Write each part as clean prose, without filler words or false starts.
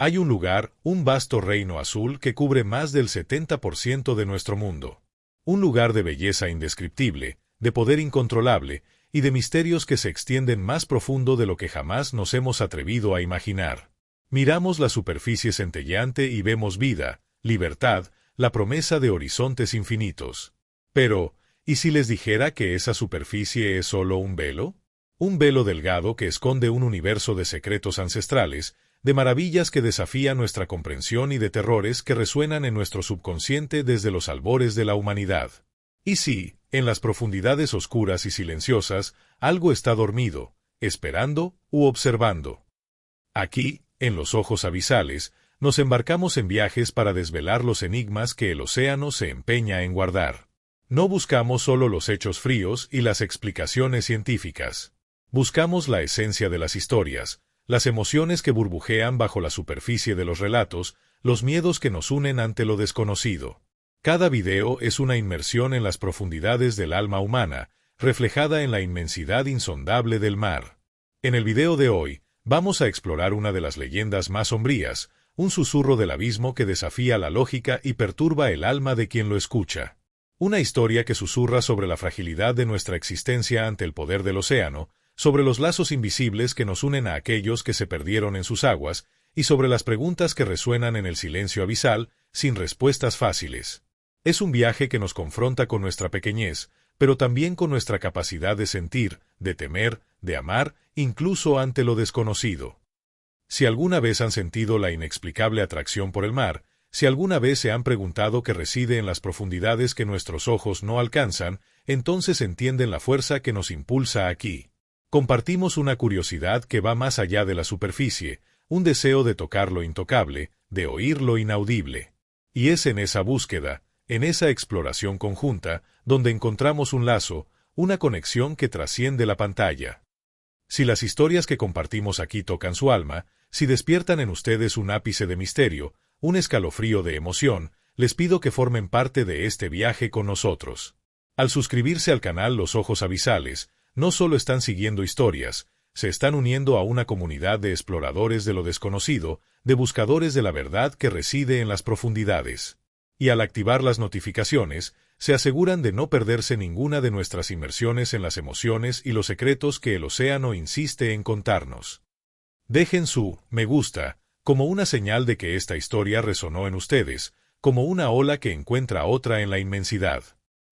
Hay un lugar, un vasto reino azul que cubre más del 70% de nuestro mundo. Un lugar de belleza indescriptible, de poder incontrolable y de misterios que se extienden más profundo de lo que jamás nos hemos atrevido a imaginar. Miramos la superficie centelleante y vemos vida, libertad, la promesa de horizontes infinitos. Pero, ¿y si les dijera que esa superficie es solo un velo? Un velo delgado que esconde un universo de secretos ancestrales, de maravillas que desafían nuestra comprensión y de terrores que resuenan en nuestro subconsciente desde los albores de la humanidad. Y sí, en las profundidades oscuras y silenciosas, algo está dormido, esperando u observando. Aquí, en los ojos abisales, nos embarcamos en viajes para desvelar los enigmas que el océano se empeña en guardar. No buscamos solo los hechos fríos y las explicaciones científicas. Buscamos la esencia de las historias, las emociones que burbujean bajo la superficie de los relatos, los miedos que nos unen ante lo desconocido. Cada video es una inmersión en las profundidades del alma humana, reflejada en la inmensidad insondable del mar. En el video de hoy, vamos a explorar una de las leyendas más sombrías, un susurro del abismo que desafía la lógica y perturba el alma de quien lo escucha. Una historia que susurra sobre la fragilidad de nuestra existencia ante el poder del océano, sobre los lazos invisibles que nos unen a aquellos que se perdieron en sus aguas, y sobre las preguntas que resuenan en el silencio abisal, sin respuestas fáciles. Es un viaje que nos confronta con nuestra pequeñez, pero también con nuestra capacidad de sentir, de temer, de amar, incluso ante lo desconocido. Si alguna vez han sentido la inexplicable atracción por el mar, si alguna vez se han preguntado qué reside en las profundidades que nuestros ojos no alcanzan, entonces entienden la fuerza que nos impulsa aquí. Compartimos una curiosidad que va más allá de la superficie, un deseo de tocar lo intocable, de oír lo inaudible. Y es en esa búsqueda, en esa exploración conjunta, donde encontramos un lazo, una conexión que trasciende la pantalla. Si las historias que compartimos aquí tocan su alma, si despiertan en ustedes un ápice de misterio, un escalofrío de emoción, les pido que formen parte de este viaje con nosotros. Al suscribirse al canal Los Ojos Abisales, no solo están siguiendo historias, se están uniendo a una comunidad de exploradores de lo desconocido, de buscadores de la verdad que reside en las profundidades. Y al activar las notificaciones, se aseguran de no perderse ninguna de nuestras inmersiones en las emociones y los secretos que el océano insiste en contarnos. Dejen su me gusta como una señal de que esta historia resonó en ustedes, como una ola que encuentra otra en la inmensidad.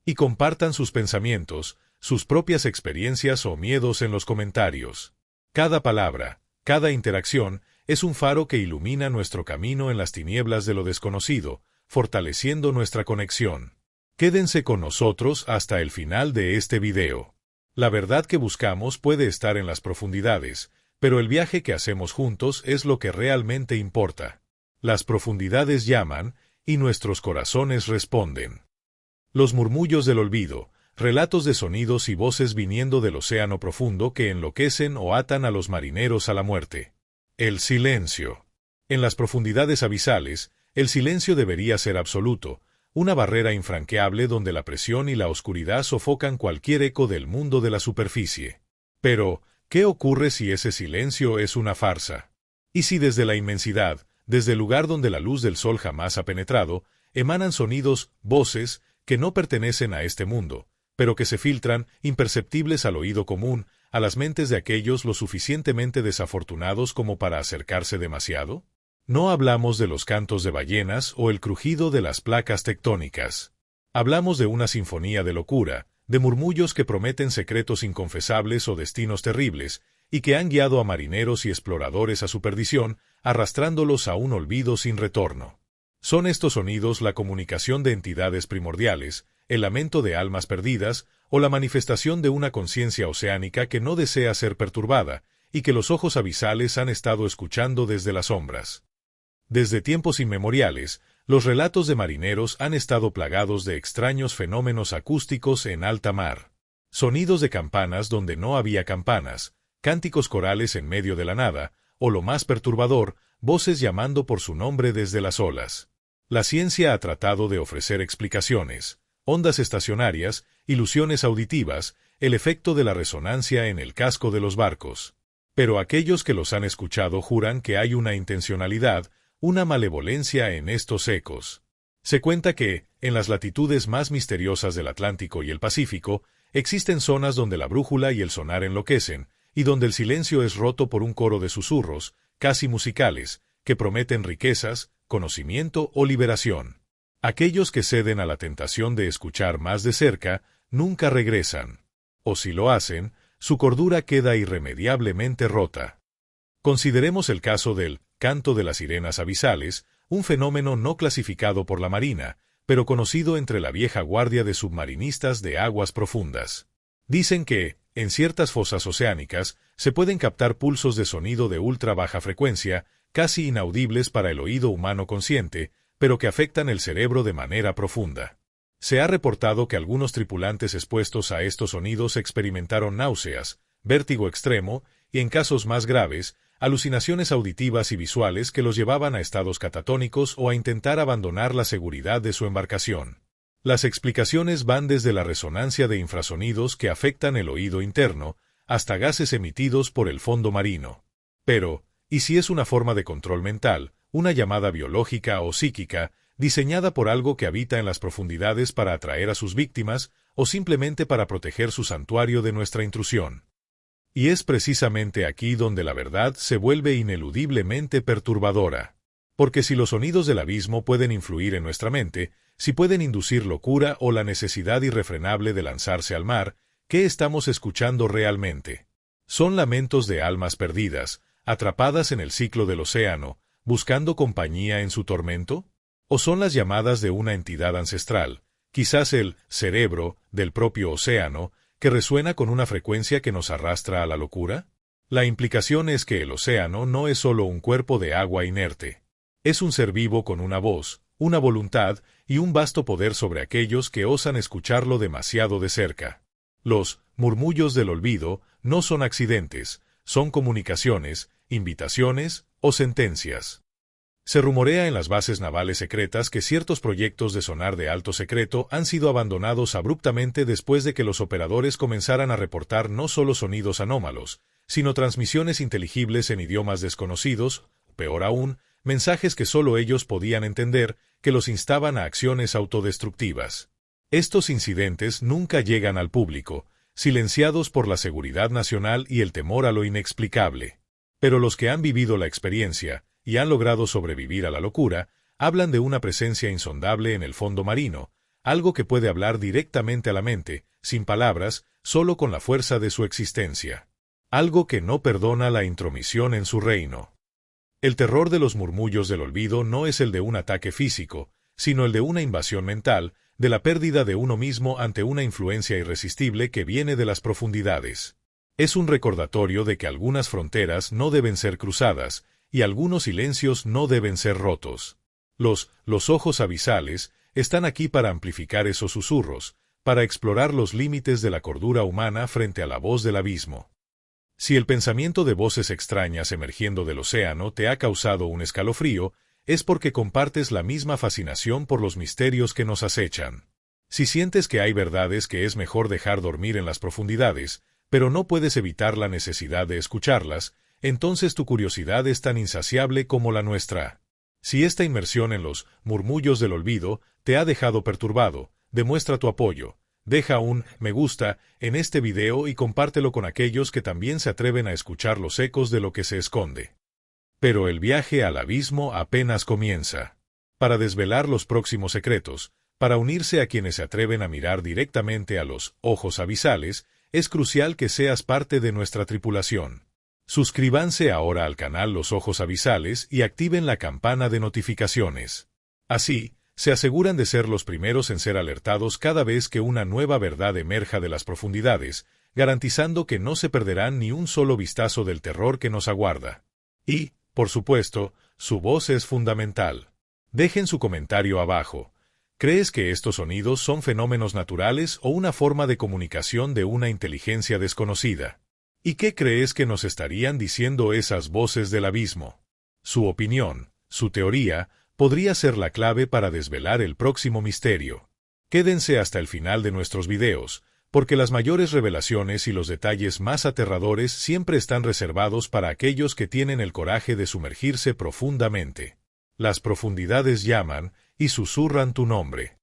Y compartan sus pensamientos, sus propias experiencias o miedos en los comentarios. Cada palabra, cada interacción, es un faro que ilumina nuestro camino en las tinieblas de lo desconocido, fortaleciendo nuestra conexión. Quédense con nosotros hasta el final de este video. La verdad que buscamos puede estar en las profundidades, pero el viaje que hacemos juntos es lo que realmente importa. Las profundidades llaman, y nuestros corazones responden. Los murmullos del olvido, relatos de sonidos y voces viniendo del océano profundo que enloquecen o atan a los marineros a la muerte. El silencio. En las profundidades abisales, el silencio debería ser absoluto, una barrera infranqueable donde la presión y la oscuridad sofocan cualquier eco del mundo de la superficie. Pero, ¿qué ocurre si ese silencio es una farsa? ¿Y si desde la inmensidad, desde el lugar donde la luz del sol jamás ha penetrado, emanan sonidos, voces, que no pertenecen a este mundo, pero que se filtran, imperceptibles al oído común, a las mentes de aquellos lo suficientemente desafortunados como para acercarse demasiado? No hablamos de los cantos de ballenas o el crujido de las placas tectónicas. Hablamos de una sinfonía de locura, de murmullos que prometen secretos inconfesables o destinos terribles, y que han guiado a marineros y exploradores a su perdición, arrastrándolos a un olvido sin retorno. Son estos sonidos la comunicación de entidades primordiales, el lamento de almas perdidas, o la manifestación de una conciencia oceánica que no desea ser perturbada, y que los ojos abisales han estado escuchando desde las sombras. Desde tiempos inmemoriales, los relatos de marineros han estado plagados de extraños fenómenos acústicos en alta mar. Sonidos de campanas donde no había campanas, cánticos corales en medio de la nada, o lo más perturbador, voces llamando por su nombre desde las olas. La ciencia ha tratado de ofrecer explicaciones, ondas estacionarias, ilusiones auditivas, el efecto de la resonancia en el casco de los barcos. Pero aquellos que los han escuchado juran que hay una intencionalidad, una malevolencia en estos ecos. Se cuenta que, en las latitudes más misteriosas del Atlántico y el Pacífico, existen zonas donde la brújula y el sonar enloquecen, y donde el silencio es roto por un coro de susurros, casi musicales, que prometen riquezas, conocimiento o liberación. Aquellos que ceden a la tentación de escuchar más de cerca, nunca regresan. O si lo hacen, su cordura queda irremediablemente rota. Consideremos el caso del canto de las sirenas abisales, un fenómeno no clasificado por la Marina, pero conocido entre la vieja guardia de submarinistas de aguas profundas. Dicen que, en ciertas fosas oceánicas, se pueden captar pulsos de sonido de ultra baja frecuencia, casi inaudibles para el oído humano consciente, pero que afectan el cerebro de manera profunda. Se ha reportado que algunos tripulantes expuestos a estos sonidos experimentaron náuseas, vértigo extremo y, en casos más graves, alucinaciones auditivas y visuales que los llevaban a estados catatónicos o a intentar abandonar la seguridad de su embarcación. Las explicaciones van desde la resonancia de infrasonidos que afectan el oído interno, hasta gases emitidos por el fondo marino. Pero, ¿y si es una forma de control mental, una llamada biológica o psíquica, diseñada por algo que habita en las profundidades para atraer a sus víctimas o simplemente para proteger su santuario de nuestra intrusión? Y es precisamente aquí donde la verdad se vuelve ineludiblemente perturbadora. Porque si los sonidos del abismo pueden influir en nuestra mente, si pueden inducir locura o la necesidad irrefrenable de lanzarse al mar, ¿qué estamos escuchando realmente? ¿Son lamentos de almas perdidas, atrapadas en el ciclo del océano, buscando compañía en su tormento? ¿O son las llamadas de una entidad ancestral, quizás el cerebro del propio océano, que resuena con una frecuencia que nos arrastra a la locura? La implicación es que el océano no es solo un cuerpo de agua inerte. Es un ser vivo con una voz, una voluntad y un vasto poder sobre aquellos que osan escucharlo demasiado de cerca. Los murmullos del olvido no son accidentes, son comunicaciones, invitaciones o sentencias. Se rumorea en las bases navales secretas que ciertos proyectos de sonar de alto secreto han sido abandonados abruptamente después de que los operadores comenzaran a reportar no solo sonidos anómalos, sino transmisiones inteligibles en idiomas desconocidos, peor aún, mensajes que solo ellos podían entender, que los instaban a acciones autodestructivas. Estos incidentes nunca llegan al público, silenciados por la seguridad nacional y el temor a lo inexplicable. Pero los que han vivido la experiencia, y han logrado sobrevivir a la locura, hablan de una presencia insondable en el fondo marino, algo que puede hablar directamente a la mente, sin palabras, solo con la fuerza de su existencia. Algo que no perdona la intromisión en su reino. El terror de los murmullos del olvido no es el de un ataque físico, sino el de una invasión mental, de la pérdida de uno mismo ante una influencia irresistible que viene de las profundidades. Es un recordatorio de que algunas fronteras no deben ser cruzadas, y algunos silencios no deben ser rotos. Los ojos abisales están aquí para amplificar esos susurros, para explorar los límites de la cordura humana frente a la voz del abismo. Si el pensamiento de voces extrañas emergiendo del océano te ha causado un escalofrío, es porque compartes la misma fascinación por los misterios que nos acechan. Si sientes que hay verdades que es mejor dejar dormir en las profundidades, pero no puedes evitar la necesidad de escucharlas, entonces tu curiosidad es tan insaciable como la nuestra. Si esta inmersión en los murmullos del olvido te ha dejado perturbado, demuestra tu apoyo. Deja un me gusta en este video y compártelo con aquellos que también se atreven a escuchar los ecos de lo que se esconde. Pero el viaje al abismo apenas comienza. Para desvelar los próximos secretos, para unirse a quienes se atreven a mirar directamente a los ojos abisales, es crucial que seas parte de nuestra tripulación. Suscríbanse ahora al canal Los Ojos Abisales y activen la campana de notificaciones. Así, se aseguran de ser los primeros en ser alertados cada vez que una nueva verdad emerja de las profundidades, garantizando que no se perderán ni un solo vistazo del terror que nos aguarda. Y, por supuesto, su voz es fundamental. Dejen su comentario abajo. ¿Crees que estos sonidos son fenómenos naturales o una forma de comunicación de una inteligencia desconocida? ¿Y qué crees que nos estarían diciendo esas voces del abismo? Su opinión, su teoría, podría ser la clave para desvelar el próximo misterio. Quédense hasta el final de nuestros videos, porque las mayores revelaciones y los detalles más aterradores siempre están reservados para aquellos que tienen el coraje de sumergirse profundamente. Las profundidades llaman y susurran tu nombre.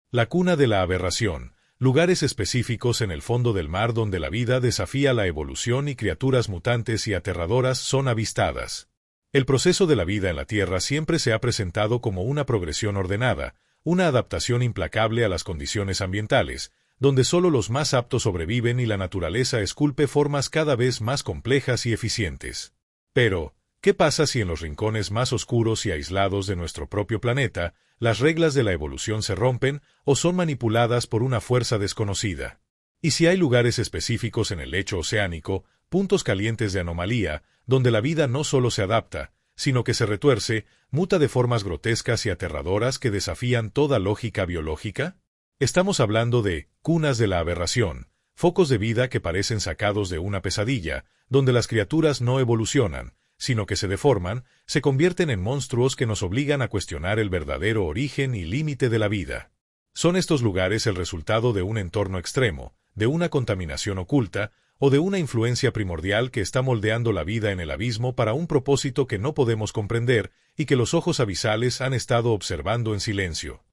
La cuna de la aberración, lugares específicos en el fondo del mar donde la vida desafía la evolución y criaturas mutantes y aterradoras son avistadas. El proceso de la vida en la Tierra siempre se ha presentado como una progresión ordenada, una adaptación implacable a las condiciones ambientales, donde solo los más aptos sobreviven y la naturaleza esculpe formas cada vez más complejas y eficientes. Pero, ¿qué pasa si en los rincones más oscuros y aislados de nuestro propio planeta, las reglas de la evolución se rompen o son manipuladas por una fuerza desconocida? ¿Y si hay lugares específicos en el lecho oceánico, puntos calientes de anomalía, donde la vida no solo se adapta, sino que se retuerce, muta de formas grotescas y aterradoras que desafían toda lógica biológica? Estamos hablando de cunas de la aberración, focos de vida que parecen sacados de una pesadilla, donde las criaturas no evolucionan, sino que se deforman, se convierten en monstruos que nos obligan a cuestionar el verdadero origen y límite de la vida. ¿Son estos lugares el resultado de un entorno extremo, de una contaminación oculta, o de una influencia primordial que está moldeando la vida en el abismo para un propósito que no podemos comprender y que los ojos abisales han estado observando en silencio?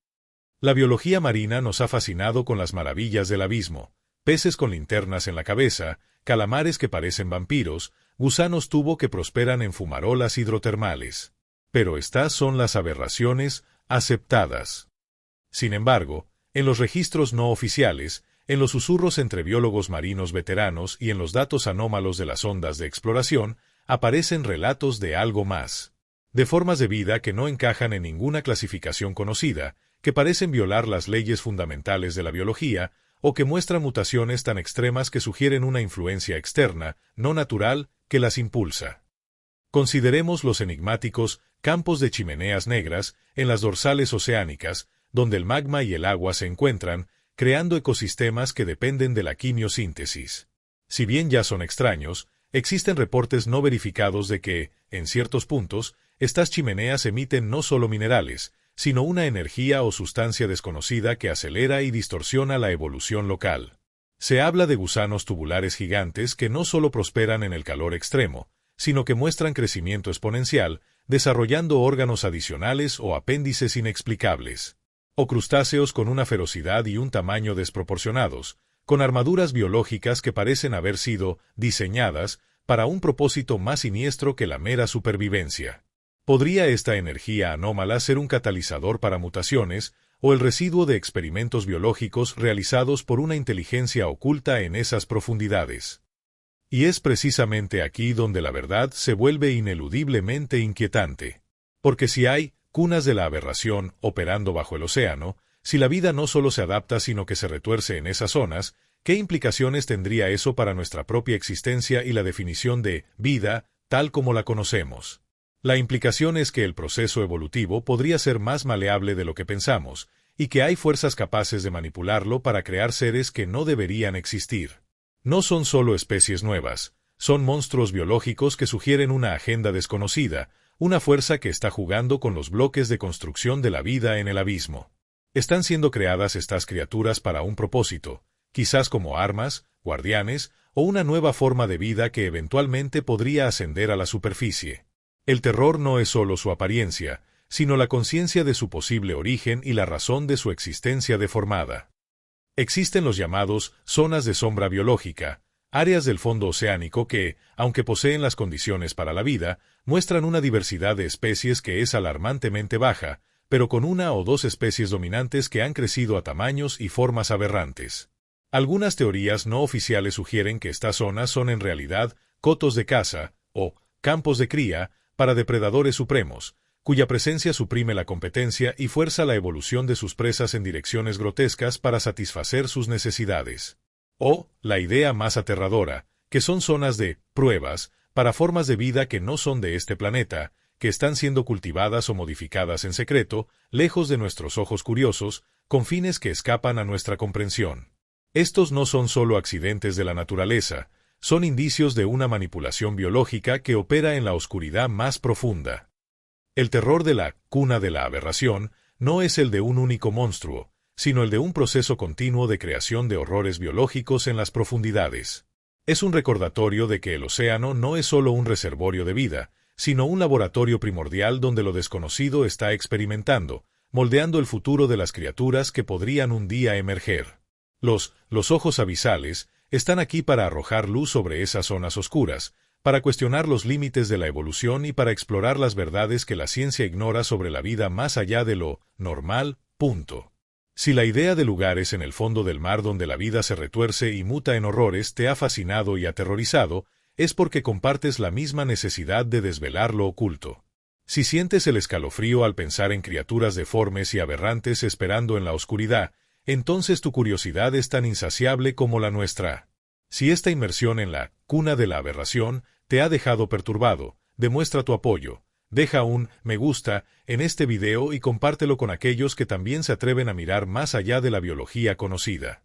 La biología marina nos ha fascinado con las maravillas del abismo: peces con linternas en la cabeza, calamares que parecen vampiros, gusanos tubo que prosperan en fumarolas hidrotermales. Pero estas son las aberraciones aceptadas. Sin embargo, en los registros no oficiales, en los susurros entre biólogos marinos veteranos y en los datos anómalos de las ondas de exploración, aparecen relatos de algo más. De formas de vida que no encajan en ninguna clasificación conocida, que parecen violar las leyes fundamentales de la biología, o que muestran mutaciones tan extremas que sugieren una influencia externa, no natural, que las impulsa. Consideremos los enigmáticos campos de chimeneas negras en las dorsales oceánicas, donde el magma y el agua se encuentran, creando ecosistemas que dependen de la quimiosíntesis. Si bien ya son extraños, existen reportes no verificados de que, en ciertos puntos, estas chimeneas emiten no solo minerales, sino una energía o sustancia desconocida que acelera y distorsiona la evolución local. Se habla de gusanos tubulares gigantes que no solo prosperan en el calor extremo, sino que muestran crecimiento exponencial, desarrollando órganos adicionales o apéndices inexplicables. O crustáceos con una ferocidad y un tamaño desproporcionados, con armaduras biológicas que parecen haber sido diseñadas para un propósito más siniestro que la mera supervivencia. ¿Podría esta energía anómala ser un catalizador para mutaciones o el residuo de experimentos biológicos realizados por una inteligencia oculta en esas profundidades? Y es precisamente aquí donde la verdad se vuelve ineludiblemente inquietante. Porque si hay cunas de la aberración operando bajo el océano, si la vida no solo se adapta sino que se retuerce en esas zonas, ¿qué implicaciones tendría eso para nuestra propia existencia y la definición de vida tal como la conocemos? La implicación es que el proceso evolutivo podría ser más maleable de lo que pensamos, y que hay fuerzas capaces de manipularlo para crear seres que no deberían existir. No son solo especies nuevas, son monstruos biológicos que sugieren una agenda desconocida, una fuerza que está jugando con los bloques de construcción de la vida en el abismo. Están siendo creadas estas criaturas para un propósito, quizás como armas, guardianes, o una nueva forma de vida que eventualmente podría ascender a la superficie. El terror no es solo su apariencia, sino la conciencia de su posible origen y la razón de su existencia deformada. Existen los llamados zonas de sombra biológica, áreas del fondo oceánico que, aunque poseen las condiciones para la vida, muestran una diversidad de especies que es alarmantemente baja, pero con una o dos especies dominantes que han crecido a tamaños y formas aberrantes. Algunas teorías no oficiales sugieren que estas zonas son en realidad cotos de caza, o campos de cría, para depredadores supremos, cuya presencia suprime la competencia y fuerza la evolución de sus presas en direcciones grotescas para satisfacer sus necesidades. O, la idea más aterradora, que son zonas de pruebas para formas de vida que no son de este planeta, que están siendo cultivadas o modificadas en secreto, lejos de nuestros ojos curiosos, con fines que escapan a nuestra comprensión. Estos no son solo accidentes de la naturaleza, son indicios de una manipulación biológica que opera en la oscuridad más profunda. El terror de la cuna de la aberración no es el de un único monstruo, sino el de un proceso continuo de creación de horrores biológicos en las profundidades. Es un recordatorio de que el océano no es solo un reservorio de vida, sino un laboratorio primordial donde lo desconocido está experimentando, moldeando el futuro de las criaturas que podrían un día emerger. Los ojos abisales están aquí para arrojar luz sobre esas zonas oscuras, para cuestionar los límites de la evolución y para explorar las verdades que la ciencia ignora sobre la vida más allá de lo normal. Punto. Si la idea de lugares en el fondo del mar donde la vida se retuerce y muta en horrores te ha fascinado y aterrorizado, es porque compartes la misma necesidad de desvelar lo oculto. Si sientes el escalofrío al pensar en criaturas deformes y aberrantes esperando en la oscuridad, entonces tu curiosidad es tan insaciable como la nuestra. Si esta inmersión en la cuna de la aberración te ha dejado perturbado, demuestra tu apoyo. Deja un me gusta en este video y compártelo con aquellos que también se atreven a mirar más allá de la biología conocida.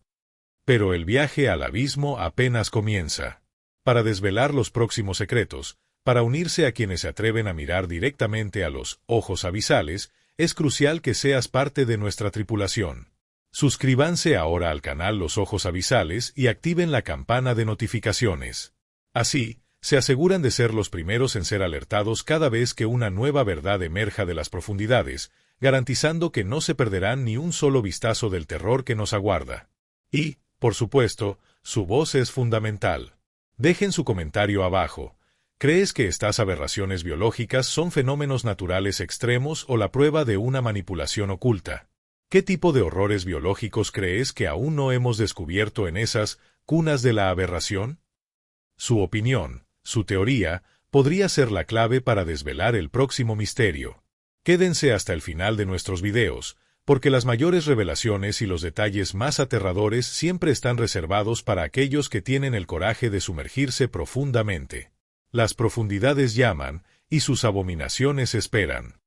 Pero el viaje al abismo apenas comienza. Para desvelar los próximos secretos, para unirse a quienes se atreven a mirar directamente a los ojos abisales, es crucial que seas parte de nuestra tripulación. Suscríbanse ahora al canal Los Ojos Abisales y activen la campana de notificaciones. Así, se aseguran de ser los primeros en ser alertados cada vez que una nueva verdad emerja de las profundidades, garantizando que no se perderán ni un solo vistazo del terror que nos aguarda. Y, por supuesto, su voz es fundamental. Dejen su comentario abajo. ¿Crees que estas aberraciones biológicas son fenómenos naturales extremos o la prueba de una manipulación oculta? ¿Qué tipo de horrores biológicos crees que aún no hemos descubierto en esas cunas de la aberración? Su opinión, su teoría, podría ser la clave para desvelar el próximo misterio. Quédense hasta el final de nuestros videos, porque las mayores revelaciones y los detalles más aterradores siempre están reservados para aquellos que tienen el coraje de sumergirse profundamente. Las profundidades llaman, y sus abominaciones esperan.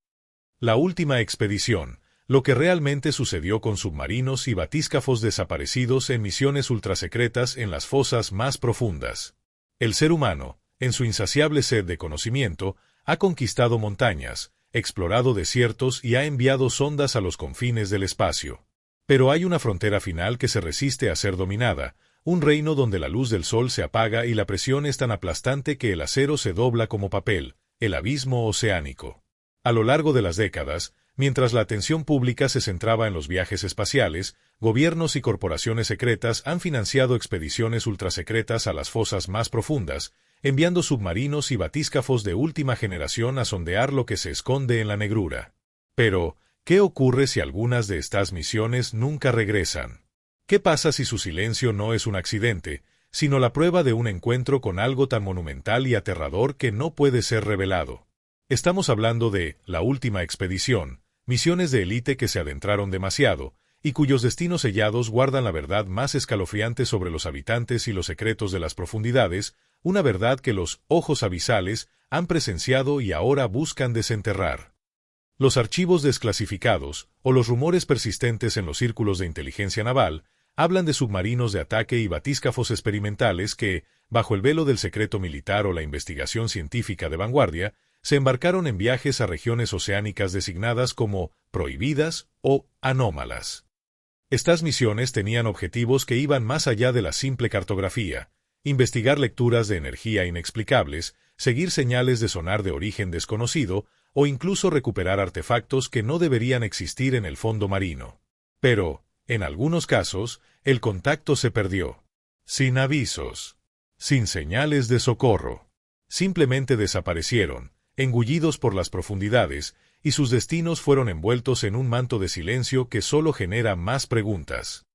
La última expedición. Lo que realmente sucedió con submarinos y batíscafos desaparecidos en misiones ultrasecretas en las fosas más profundas. El ser humano, en su insaciable sed de conocimiento, ha conquistado montañas, explorado desiertos y ha enviado sondas a los confines del espacio. Pero hay una frontera final que se resiste a ser dominada, un reino donde la luz del sol se apaga y la presión es tan aplastante que el acero se dobla como papel, el abismo oceánico. A lo largo de las décadas, mientras la atención pública se centraba en los viajes espaciales, gobiernos y corporaciones secretas han financiado expediciones ultrasecretas a las fosas más profundas, enviando submarinos y batíscafos de última generación a sondear lo que se esconde en la negrura. Pero, ¿qué ocurre si algunas de estas misiones nunca regresan? ¿Qué pasa si su silencio no es un accidente, sino la prueba de un encuentro con algo tan monumental y aterrador que no puede ser revelado? Estamos hablando de La Última Expedición, misiones de élite que se adentraron demasiado, y cuyos destinos sellados guardan la verdad más escalofriante sobre los habitantes y los secretos de las profundidades, una verdad que los ojos abisales han presenciado y ahora buscan desenterrar. Los archivos desclasificados, o los rumores persistentes en los círculos de inteligencia naval, hablan de submarinos de ataque y batíscafos experimentales que, bajo el velo del secreto militar o la investigación científica de vanguardia, se embarcaron en viajes a regiones oceánicas designadas como prohibidas o anómalas. Estas misiones tenían objetivos que iban más allá de la simple cartografía: investigar lecturas de energía inexplicables, seguir señales de sonar de origen desconocido o incluso recuperar artefactos que no deberían existir en el fondo marino. Pero, en algunos casos, el contacto se perdió. Sin avisos. Sin señales de socorro. Simplemente desaparecieron, engullidos por las profundidades, y sus destinos fueron envueltos en un manto de silencio que solo genera más preguntas.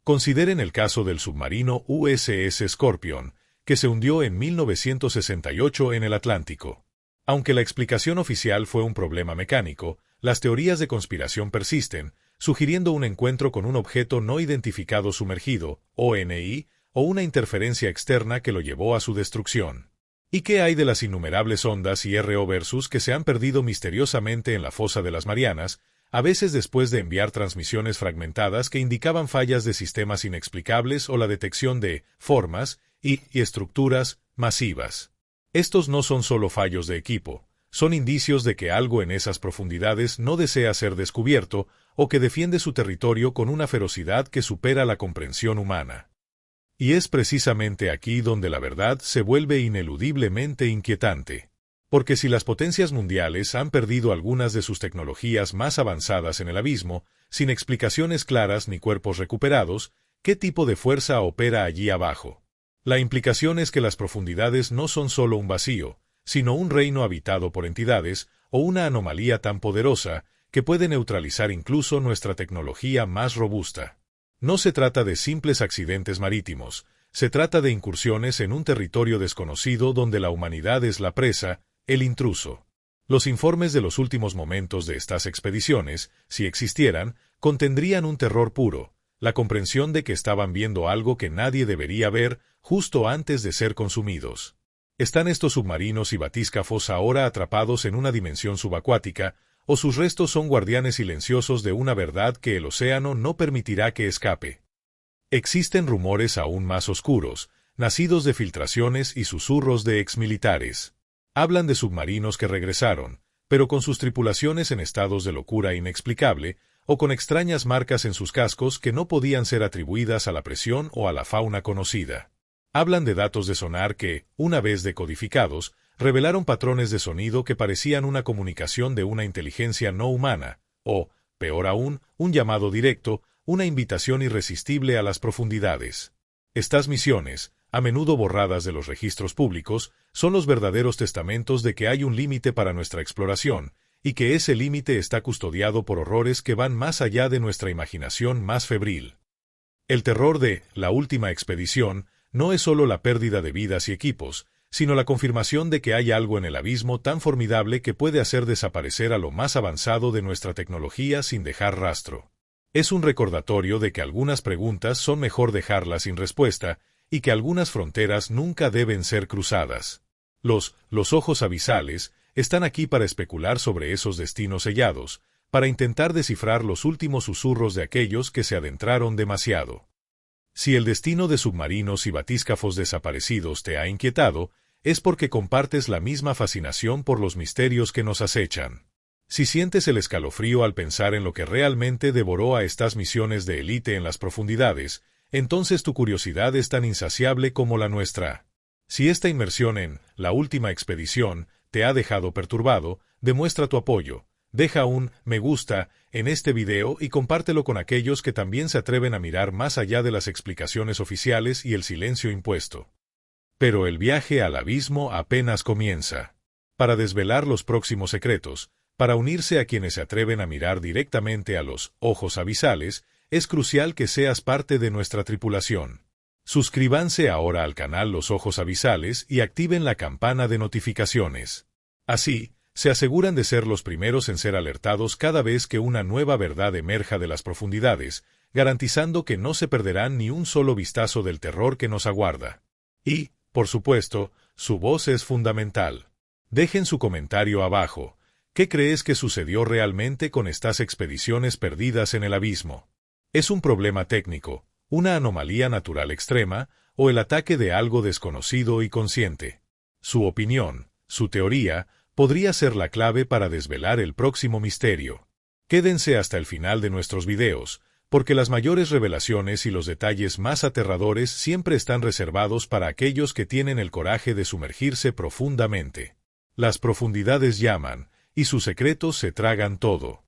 Consideren el caso del submarino USS Scorpion, que se hundió en 1968 en el Atlántico. Aunque la explicación oficial fue un problema mecánico, las teorías de conspiración persisten, sugiriendo un encuentro con un objeto no identificado sumergido, ONI, o una interferencia externa que lo llevó a su destrucción. ¿Y qué hay de las innumerables ondas y RO versus que se han perdido misteriosamente en la fosa de las Marianas, a veces después de enviar transmisiones fragmentadas que indicaban fallas de sistemas inexplicables o la detección de formas y estructuras masivas? Estos no son solo fallos de equipo, son indicios de que algo en esas profundidades no desea ser descubierto o que defiende su territorio con una ferocidad que supera la comprensión humana. Y es precisamente aquí donde la verdad se vuelve ineludiblemente inquietante. Porque si las potencias mundiales han perdido algunas de sus tecnologías más avanzadas en el abismo, sin explicaciones claras ni cuerpos recuperados, ¿qué tipo de fuerza opera allí abajo? La implicación es que las profundidades no son solo un vacío, sino un reino habitado por entidades o una anomalía tan poderosa que puede neutralizar incluso nuestra tecnología más robusta. No se trata de simples accidentes marítimos, se trata de incursiones en un territorio desconocido donde la humanidad es la presa, el intruso. Los informes de los últimos momentos de estas expediciones, si existieran, contendrían un terror puro, la comprensión de que estaban viendo algo que nadie debería ver justo antes de ser consumidos. ¿Están estos submarinos y batíscafos ahora atrapados en una dimensión subacuática, o sus restos son guardianes silenciosos de una verdad que el océano no permitirá que escape? Existen rumores aún más oscuros, nacidos de filtraciones y susurros de exmilitares. Hablan de submarinos que regresaron, pero con sus tripulaciones en estados de locura inexplicable, o con extrañas marcas en sus cascos que no podían ser atribuidas a la presión o a la fauna conocida. Hablan de datos de sonar que, una vez decodificados, revelaron patrones de sonido que parecían una comunicación de una inteligencia no humana, o, peor aún, un llamado directo, una invitación irresistible a las profundidades. Estas misiones, a menudo borradas de los registros públicos, son los verdaderos testamentos de que hay un límite para nuestra exploración, y que ese límite está custodiado por horrores que van más allá de nuestra imaginación más febril. El terror de la última expedición no es solo la pérdida de vidas y equipos, sino la confirmación de que hay algo en el abismo tan formidable que puede hacer desaparecer a lo más avanzado de nuestra tecnología sin dejar rastro. Es un recordatorio de que algunas preguntas son mejor dejarlas sin respuesta y que algunas fronteras nunca deben ser cruzadas. Los ojos abisales están aquí para especular sobre esos destinos sellados, para intentar descifrar los últimos susurros de aquellos que se adentraron demasiado. Si el destino de submarinos y batíscafos desaparecidos te ha inquietado, es porque compartes la misma fascinación por los misterios que nos acechan. Si sientes el escalofrío al pensar en lo que realmente devoró a estas misiones de élite en las profundidades, entonces tu curiosidad es tan insaciable como la nuestra. Si esta inmersión en la última expedición te ha dejado perturbado, demuestra tu apoyo. Deja un me gusta en este video y compártelo con aquellos que también se atreven a mirar más allá de las explicaciones oficiales y el silencio impuesto. Pero el viaje al abismo apenas comienza. Para desvelar los próximos secretos, para unirse a quienes se atreven a mirar directamente a los ojos abisales, es crucial que seas parte de nuestra tripulación. Suscríbanse ahora al canal Los Ojos Abisales y activen la campana de notificaciones. Así, se aseguran de ser los primeros en ser alertados cada vez que una nueva verdad emerja de las profundidades, garantizando que no se perderán ni un solo vistazo del terror que nos aguarda. Y, por supuesto, su voz es fundamental. Dejen su comentario abajo. ¿Qué crees que sucedió realmente con estas expediciones perdidas en el abismo? ¿Es un problema técnico, una anomalía natural extrema, o el ataque de algo desconocido y consciente? Su opinión, su teoría, podría ser la clave para desvelar el próximo misterio. Quédense hasta el final de nuestros videos, porque las mayores revelaciones y los detalles más aterradores siempre están reservados para aquellos que tienen el coraje de sumergirse profundamente. Las profundidades llaman, y sus secretos se tragan todo.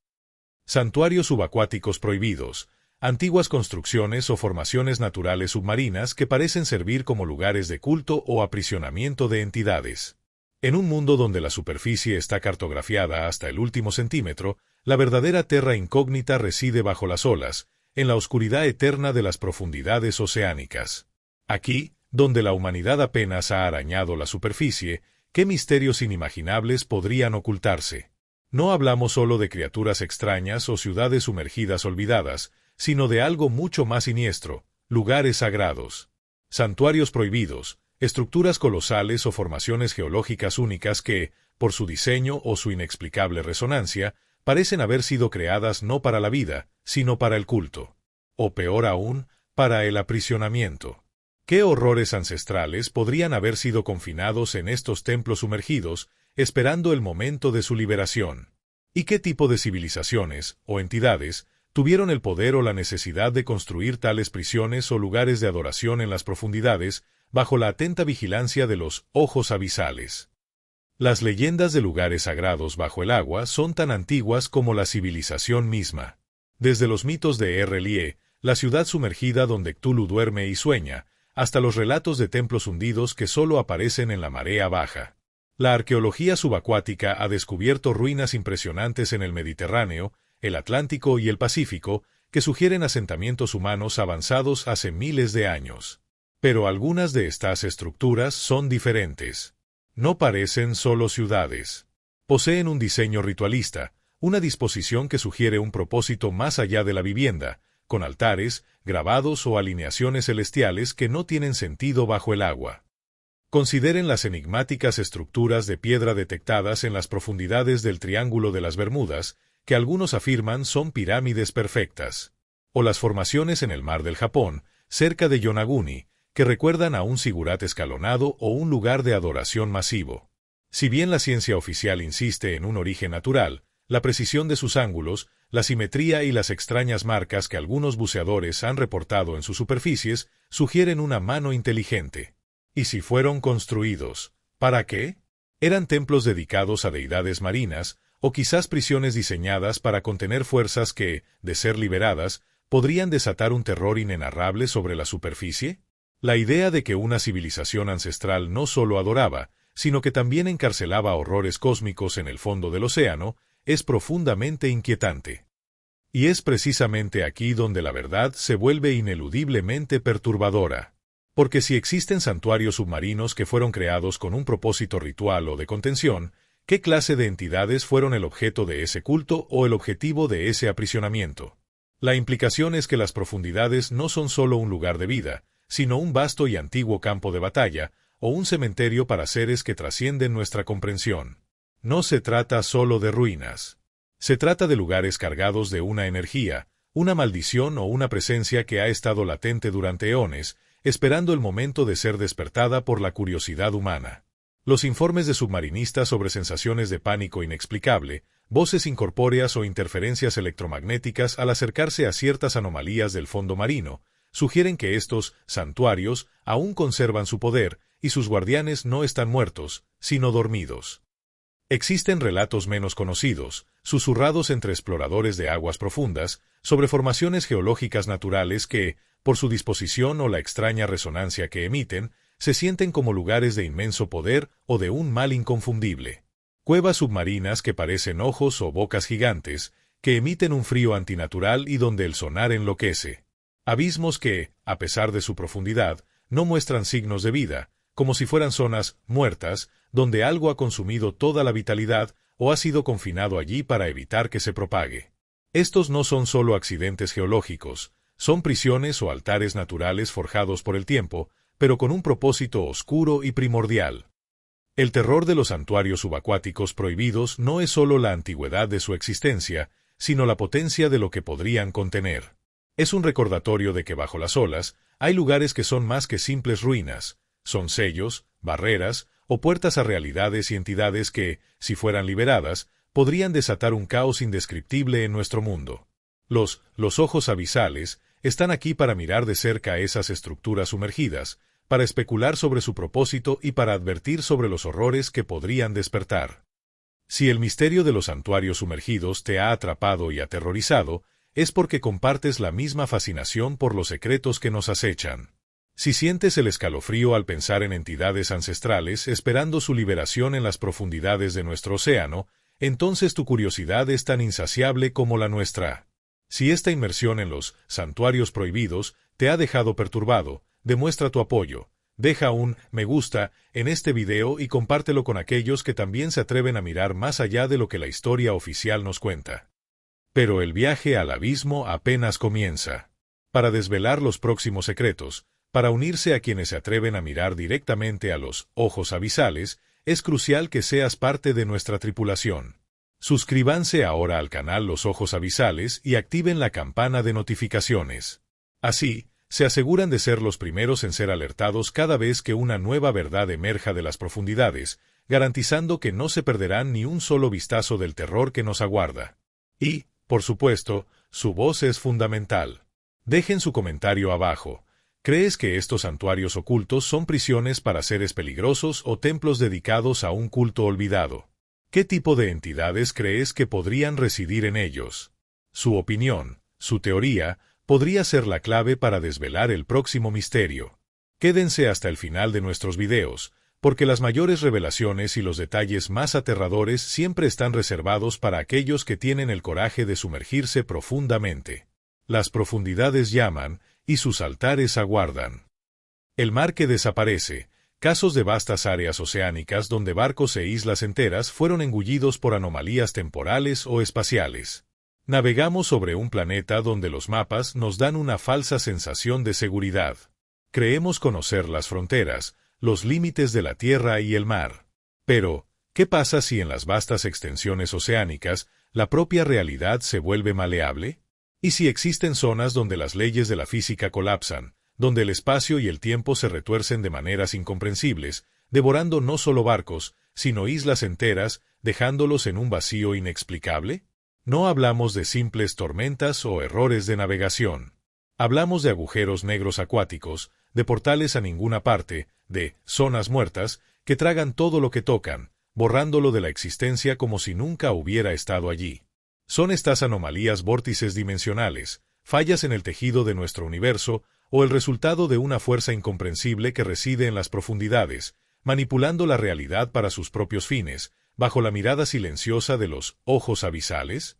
Santuarios subacuáticos prohibidos, antiguas construcciones o formaciones naturales submarinas que parecen servir como lugares de culto o aprisionamiento de entidades. En un mundo donde la superficie está cartografiada hasta el último centímetro, la verdadera terra incógnita reside bajo las olas, en la oscuridad eterna de las profundidades oceánicas. Aquí, donde la humanidad apenas ha arañado la superficie, ¿qué misterios inimaginables podrían ocultarse? No hablamos solo de criaturas extrañas o ciudades sumergidas olvidadas, sino de algo mucho más siniestro, lugares sagrados. Santuarios prohibidos, estructuras colosales o formaciones geológicas únicas que, por su diseño o su inexplicable resonancia, parecen haber sido creadas no para la vida, sino para el culto. O peor aún, para el aprisionamiento. ¿Qué horrores ancestrales podrían haber sido confinados en estos templos sumergidos, esperando el momento de su liberación? ¿Y qué tipo de civilizaciones, o entidades, tuvieron el poder o la necesidad de construir tales prisiones o lugares de adoración en las profundidades, bajo la atenta vigilancia de los ojos abisales? Las leyendas de lugares sagrados bajo el agua son tan antiguas como la civilización misma. Desde los mitos de Errelie, la ciudad sumergida donde Cthulhu duerme y sueña, hasta los relatos de templos hundidos que solo aparecen en la marea baja. La arqueología subacuática ha descubierto ruinas impresionantes en el Mediterráneo, el Atlántico y el Pacífico, que sugieren asentamientos humanos avanzados hace miles de años. Pero algunas de estas estructuras son diferentes. No parecen solo ciudades. Poseen un diseño ritualista, una disposición que sugiere un propósito más allá de la vivienda, con altares, grabados o alineaciones celestiales que no tienen sentido bajo el agua. Consideren las enigmáticas estructuras de piedra detectadas en las profundidades del Triángulo de las Bermudas, que algunos afirman son pirámides perfectas, o las formaciones en el mar del Japón, cerca de Yonaguni, que recuerdan a un zigurat escalonado o un lugar de adoración masivo. Si bien la ciencia oficial insiste en un origen natural, la precisión de sus ángulos, la simetría y las extrañas marcas que algunos buceadores han reportado en sus superficies sugieren una mano inteligente. ¿Y si fueron construidos? ¿Para qué? ¿Eran templos dedicados a deidades marinas, o quizás prisiones diseñadas para contener fuerzas que, de ser liberadas, podrían desatar un terror inenarrable sobre la superficie? La idea de que una civilización ancestral no solo adoraba, sino que también encarcelaba horrores cósmicos en el fondo del océano, es profundamente inquietante. Y es precisamente aquí donde la verdad se vuelve ineludiblemente perturbadora. Porque si existen santuarios submarinos que fueron creados con un propósito ritual o de contención, ¿qué clase de entidades fueron el objeto de ese culto o el objetivo de ese aprisionamiento? La implicación es que las profundidades no son solo un lugar de vida, sino un vasto y antiguo campo de batalla, o un cementerio para seres que trascienden nuestra comprensión. No se trata solo de ruinas. Se trata de lugares cargados de una energía, una maldición o una presencia que ha estado latente durante eones, esperando el momento de ser despertada por la curiosidad humana. Los informes de submarinistas sobre sensaciones de pánico inexplicable, voces incorpóreas o interferencias electromagnéticas al acercarse a ciertas anomalías del fondo marino, sugieren que estos santuarios aún conservan su poder y sus guardianes no están muertos, sino dormidos. Existen relatos menos conocidos, susurrados entre exploradores de aguas profundas, sobre formaciones geológicas naturales que, por su disposición o la extraña resonancia que emiten, se sienten como lugares de inmenso poder o de un mal inconfundible. Cuevas submarinas que parecen ojos o bocas gigantes, que emiten un frío antinatural y donde el sonar enloquece. Abismos que, a pesar de su profundidad, no muestran signos de vida, como si fueran zonas muertas, donde algo ha consumido toda la vitalidad o ha sido confinado allí para evitar que se propague. Estos no son solo accidentes geológicos, son prisiones o altares naturales forjados por el tiempo, pero con un propósito oscuro y primordial. El terror de los santuarios subacuáticos prohibidos no es solo la antigüedad de su existencia, sino la potencia de lo que podrían contener. Es un recordatorio de que bajo las olas hay lugares que son más que simples ruinas, son sellos, barreras o puertas a realidades y entidades que, si fueran liberadas, podrían desatar un caos indescriptible en nuestro mundo. Los ojos abisales están aquí para mirar de cerca esas estructuras sumergidas, para especular sobre su propósito y para advertir sobre los horrores que podrían despertar. Si el misterio de los santuarios sumergidos te ha atrapado y aterrorizado, es porque compartes la misma fascinación por los secretos que nos acechan. Si sientes el escalofrío al pensar en entidades ancestrales esperando su liberación en las profundidades de nuestro océano, entonces tu curiosidad es tan insaciable como la nuestra. Si esta inmersión en los santuarios prohibidos te ha dejado perturbado, demuestra tu apoyo. Deja un me gusta en este video y compártelo con aquellos que también se atreven a mirar más allá de lo que la historia oficial nos cuenta. Pero el viaje al abismo apenas comienza. Para desvelar los próximos secretos, para unirse a quienes se atreven a mirar directamente a los ojos abisales, es crucial que seas parte de nuestra tripulación. Suscríbanse ahora al canal Los Ojos Abisales y activen la campana de notificaciones. Así, se aseguran de ser los primeros en ser alertados cada vez que una nueva verdad emerja de las profundidades, garantizando que no se perderán ni un solo vistazo del terror que nos aguarda. Y, por supuesto, su voz es fundamental. Dejen su comentario abajo. ¿Crees que estos santuarios ocultos son prisiones para seres peligrosos o templos dedicados a un culto olvidado? ¿Qué tipo de entidades crees que podrían residir en ellos? Su opinión, su teoría, podría ser la clave para desvelar el próximo misterio. Quédense hasta el final de nuestros videos, porque las mayores revelaciones y los detalles más aterradores siempre están reservados para aquellos que tienen el coraje de sumergirse profundamente. Las profundidades llaman, y sus altares aguardan. El mar que desaparece, casos de vastas áreas oceánicas donde barcos e islas enteras fueron engullidos por anomalías temporales o espaciales. Navegamos sobre un planeta donde los mapas nos dan una falsa sensación de seguridad. Creemos conocer las fronteras, los límites de la tierra y el mar. Pero, ¿qué pasa si en las vastas extensiones oceánicas la propia realidad se vuelve maleable? ¿Y si existen zonas donde las leyes de la física colapsan, donde el espacio y el tiempo se retuercen de maneras incomprensibles, devorando no solo barcos, sino islas enteras, dejándolos en un vacío inexplicable? No hablamos de simples tormentas o errores de navegación. Hablamos de agujeros negros acuáticos, de portales a ninguna parte, de zonas muertas, que tragan todo lo que tocan, borrándolo de la existencia como si nunca hubiera estado allí. Son estas anomalías vórtices dimensionales, fallas en el tejido de nuestro universo, o el resultado de una fuerza incomprensible que reside en las profundidades, manipulando la realidad para sus propios fines, bajo la mirada silenciosa de los ojos abisales?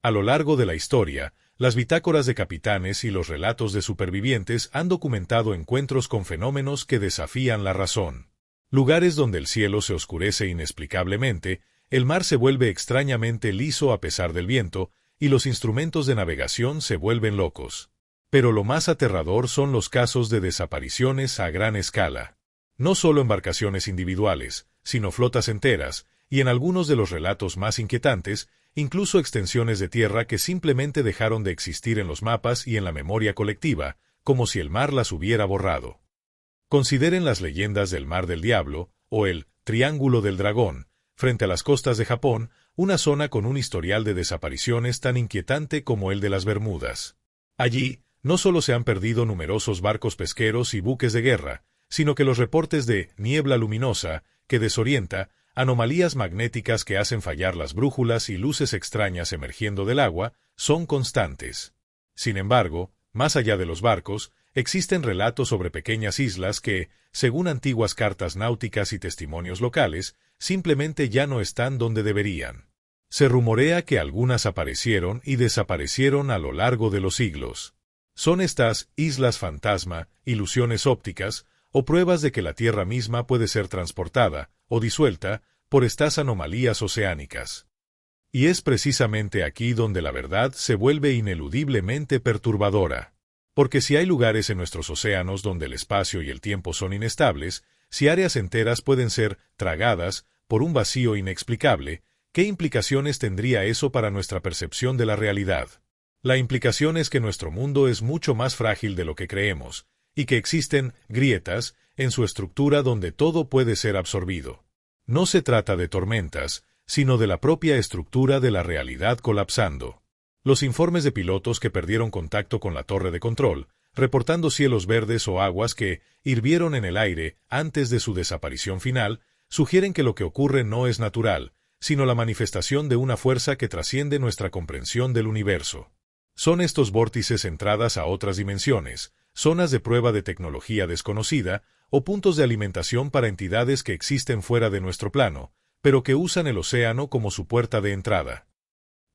A lo largo de la historia, las bitácoras de capitanes y los relatos de supervivientes han documentado encuentros con fenómenos que desafían la razón. Lugares donde el cielo se oscurece inexplicablemente, el mar se vuelve extrañamente liso a pesar del viento, y los instrumentos de navegación se vuelven locos. Pero lo más aterrador son los casos de desapariciones a gran escala. No solo embarcaciones individuales, sino flotas enteras, y en algunos de los relatos más inquietantes, incluso extensiones de tierra que simplemente dejaron de existir en los mapas y en la memoria colectiva, como si el mar las hubiera borrado. Consideren las leyendas del Mar del Diablo, o el Triángulo del Dragón, frente a las costas de Japón, una zona con un historial de desapariciones tan inquietante como el de las Bermudas. Allí, no solo se han perdido numerosos barcos pesqueros y buques de guerra, sino que los reportes de niebla luminosa, que desorienta, anomalías magnéticas que hacen fallar las brújulas y luces extrañas emergiendo del agua, son constantes. Sin embargo, más allá de los barcos, existen relatos sobre pequeñas islas que, según antiguas cartas náuticas y testimonios locales, simplemente ya no están donde deberían. Se rumorea que algunas aparecieron y desaparecieron a lo largo de los siglos. ¿Son estas islas fantasma, ilusiones ópticas, o pruebas de que la Tierra misma puede ser transportada, o disuelta, por estas anomalías oceánicas? Y es precisamente aquí donde la verdad se vuelve ineludiblemente perturbadora. Porque si hay lugares en nuestros océanos donde el espacio y el tiempo son inestables, si áreas enteras pueden ser tragadas por un vacío inexplicable, ¿qué implicaciones tendría eso para nuestra percepción de la realidad? La implicación es que nuestro mundo es mucho más frágil de lo que creemos, y que existen grietas en su estructura donde todo puede ser absorbido. No se trata de tormentas, sino de la propia estructura de la realidad colapsando. Los informes de pilotos que perdieron contacto con la torre de control, reportando cielos verdes o aguas que hirvieron en el aire antes de su desaparición final, sugieren que lo que ocurre no es natural, sino la manifestación de una fuerza que trasciende nuestra comprensión del universo. Son estos vórtices entradas a otras dimensiones, zonas de prueba de tecnología desconocida o puntos de alimentación para entidades que existen fuera de nuestro plano, pero que usan el océano como su puerta de entrada.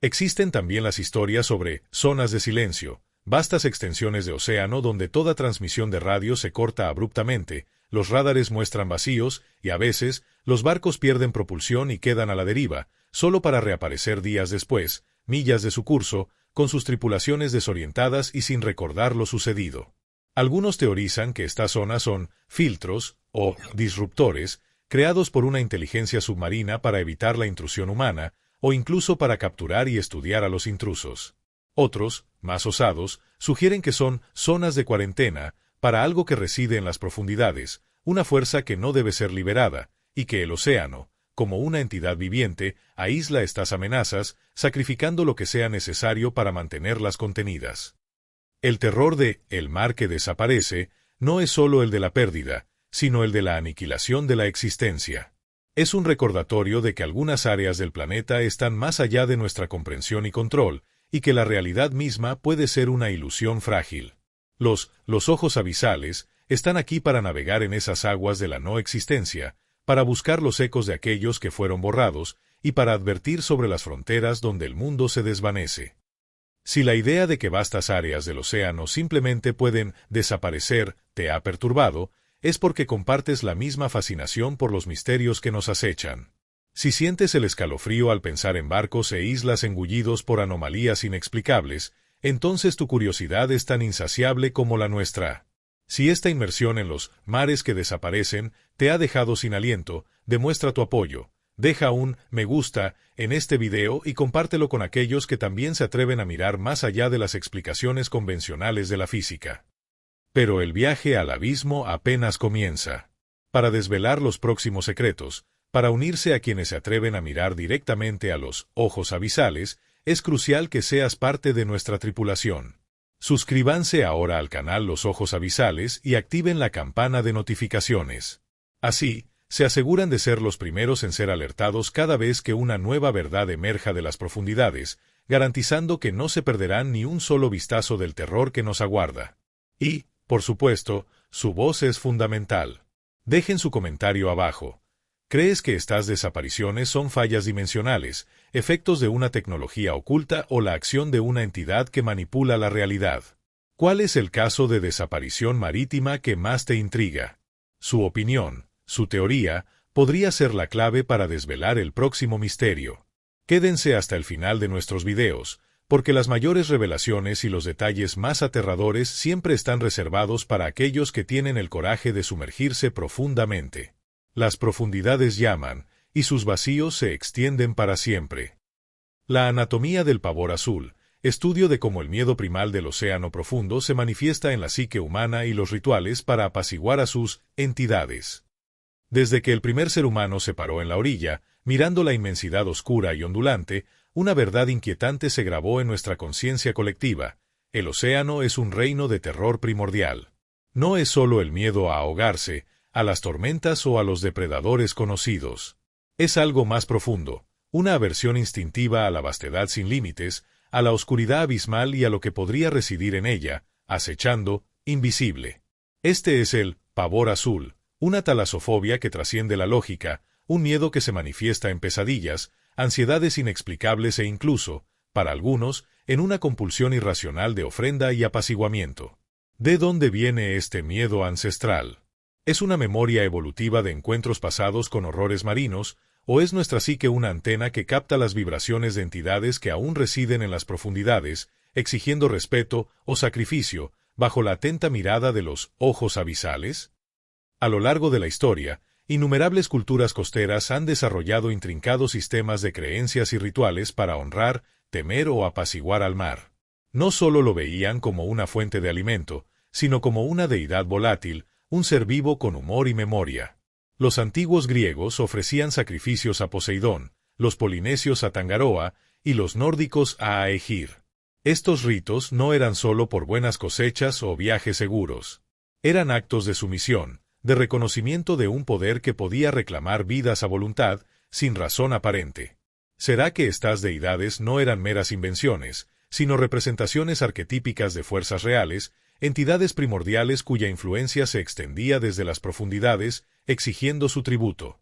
Existen también las historias sobre zonas de silencio, vastas extensiones de océano donde toda transmisión de radio se corta abruptamente, los radares muestran vacíos y a veces los barcos pierden propulsión y quedan a la deriva, solo para reaparecer días después, millas de su curso, con sus tripulaciones desorientadas y sin recordar lo sucedido. Algunos teorizan que estas zonas son filtros o disruptores creados por una inteligencia submarina para evitar la intrusión humana o incluso para capturar y estudiar a los intrusos. Otros, más osados, sugieren que son zonas de cuarentena para algo que reside en las profundidades, una fuerza que no debe ser liberada, y que el océano, como una entidad viviente, aísla estas amenazas, sacrificando lo que sea necesario para mantenerlas contenidas. El terror de «el mar que desaparece» no es solo el de la pérdida, sino el de la aniquilación de la existencia. Es un recordatorio de que algunas áreas del planeta están más allá de nuestra comprensión y control, y que la realidad misma puede ser una ilusión frágil. Los ojos abisales están aquí para navegar en esas aguas de la no existencia, para buscar los ecos de aquellos que fueron borrados, y para advertir sobre las fronteras donde el mundo se desvanece. Si la idea de que vastas áreas del océano simplemente pueden desaparecer te ha perturbado, es porque compartes la misma fascinación por los misterios que nos acechan. Si sientes el escalofrío al pensar en barcos e islas engullidos por anomalías inexplicables, entonces tu curiosidad es tan insaciable como la nuestra. Si esta inmersión en los mares que desaparecen te ha dejado sin aliento, demuestra tu apoyo. Deja un me gusta en este video y compártelo con aquellos que también se atreven a mirar más allá de las explicaciones convencionales de la física. Pero el viaje al abismo apenas comienza. Para desvelar los próximos secretos, para unirse a quienes se atreven a mirar directamente a los ojos abisales, es crucial que seas parte de nuestra tripulación. Suscríbanse ahora al canal Los Ojos Abisales y activen la campana de notificaciones. Así, se aseguran de ser los primeros en ser alertados cada vez que una nueva verdad emerja de las profundidades, garantizando que no se perderán ni un solo vistazo del terror que nos aguarda. Y, por supuesto, su voz es fundamental. Dejen su comentario abajo. ¿Crees que estas desapariciones son fallas dimensionales, efectos de una tecnología oculta o la acción de una entidad que manipula la realidad? ¿Cuál es el caso de desaparición marítima que más te intriga? Su opinión, su teoría, podría ser la clave para desvelar el próximo misterio. Quédense hasta el final de nuestros videos, porque las mayores revelaciones y los detalles más aterradores siempre están reservados para aquellos que tienen el coraje de sumergirse profundamente. Las profundidades llaman, y sus vacíos se extienden para siempre. La anatomía del pavor azul, estudio de cómo el miedo primal del océano profundo se manifiesta en la psique humana y los rituales para apaciguar a sus entidades. Desde que el primer ser humano se paró en la orilla, mirando la inmensidad oscura y ondulante, una verdad inquietante se grabó en nuestra conciencia colectiva: el océano es un reino de terror primordial. No es solo el miedo a ahogarse, a las tormentas o a los depredadores conocidos. Es algo más profundo, una aversión instintiva a la vastedad sin límites, a la oscuridad abismal y a lo que podría residir en ella, acechando, invisible. Este es el pavor azul, una talasofobia que trasciende la lógica, un miedo que se manifiesta en pesadillas, ansiedades inexplicables e incluso, para algunos, en una compulsión irracional de ofrenda y apaciguamiento. ¿De dónde viene este miedo ancestral? ¿Es una memoria evolutiva de encuentros pasados con horrores marinos, o es nuestra psique una antena que capta las vibraciones de entidades que aún residen en las profundidades, exigiendo respeto o sacrificio, bajo la atenta mirada de los ojos abisales? A lo largo de la historia, innumerables culturas costeras han desarrollado intrincados sistemas de creencias y rituales para honrar, temer o apaciguar al mar. No solo lo veían como una fuente de alimento, sino como una deidad volátil, un ser vivo con humor y memoria. Los antiguos griegos ofrecían sacrificios a Poseidón, los polinesios a Tangaroa y los nórdicos a Aegir. Estos ritos no eran solo por buenas cosechas o viajes seguros. Eran actos de sumisión, de reconocimiento de un poder que podía reclamar vidas a voluntad, sin razón aparente. ¿Será que estas deidades no eran meras invenciones, sino representaciones arquetípicas de fuerzas reales, entidades primordiales cuya influencia se extendía desde las profundidades, exigiendo su tributo?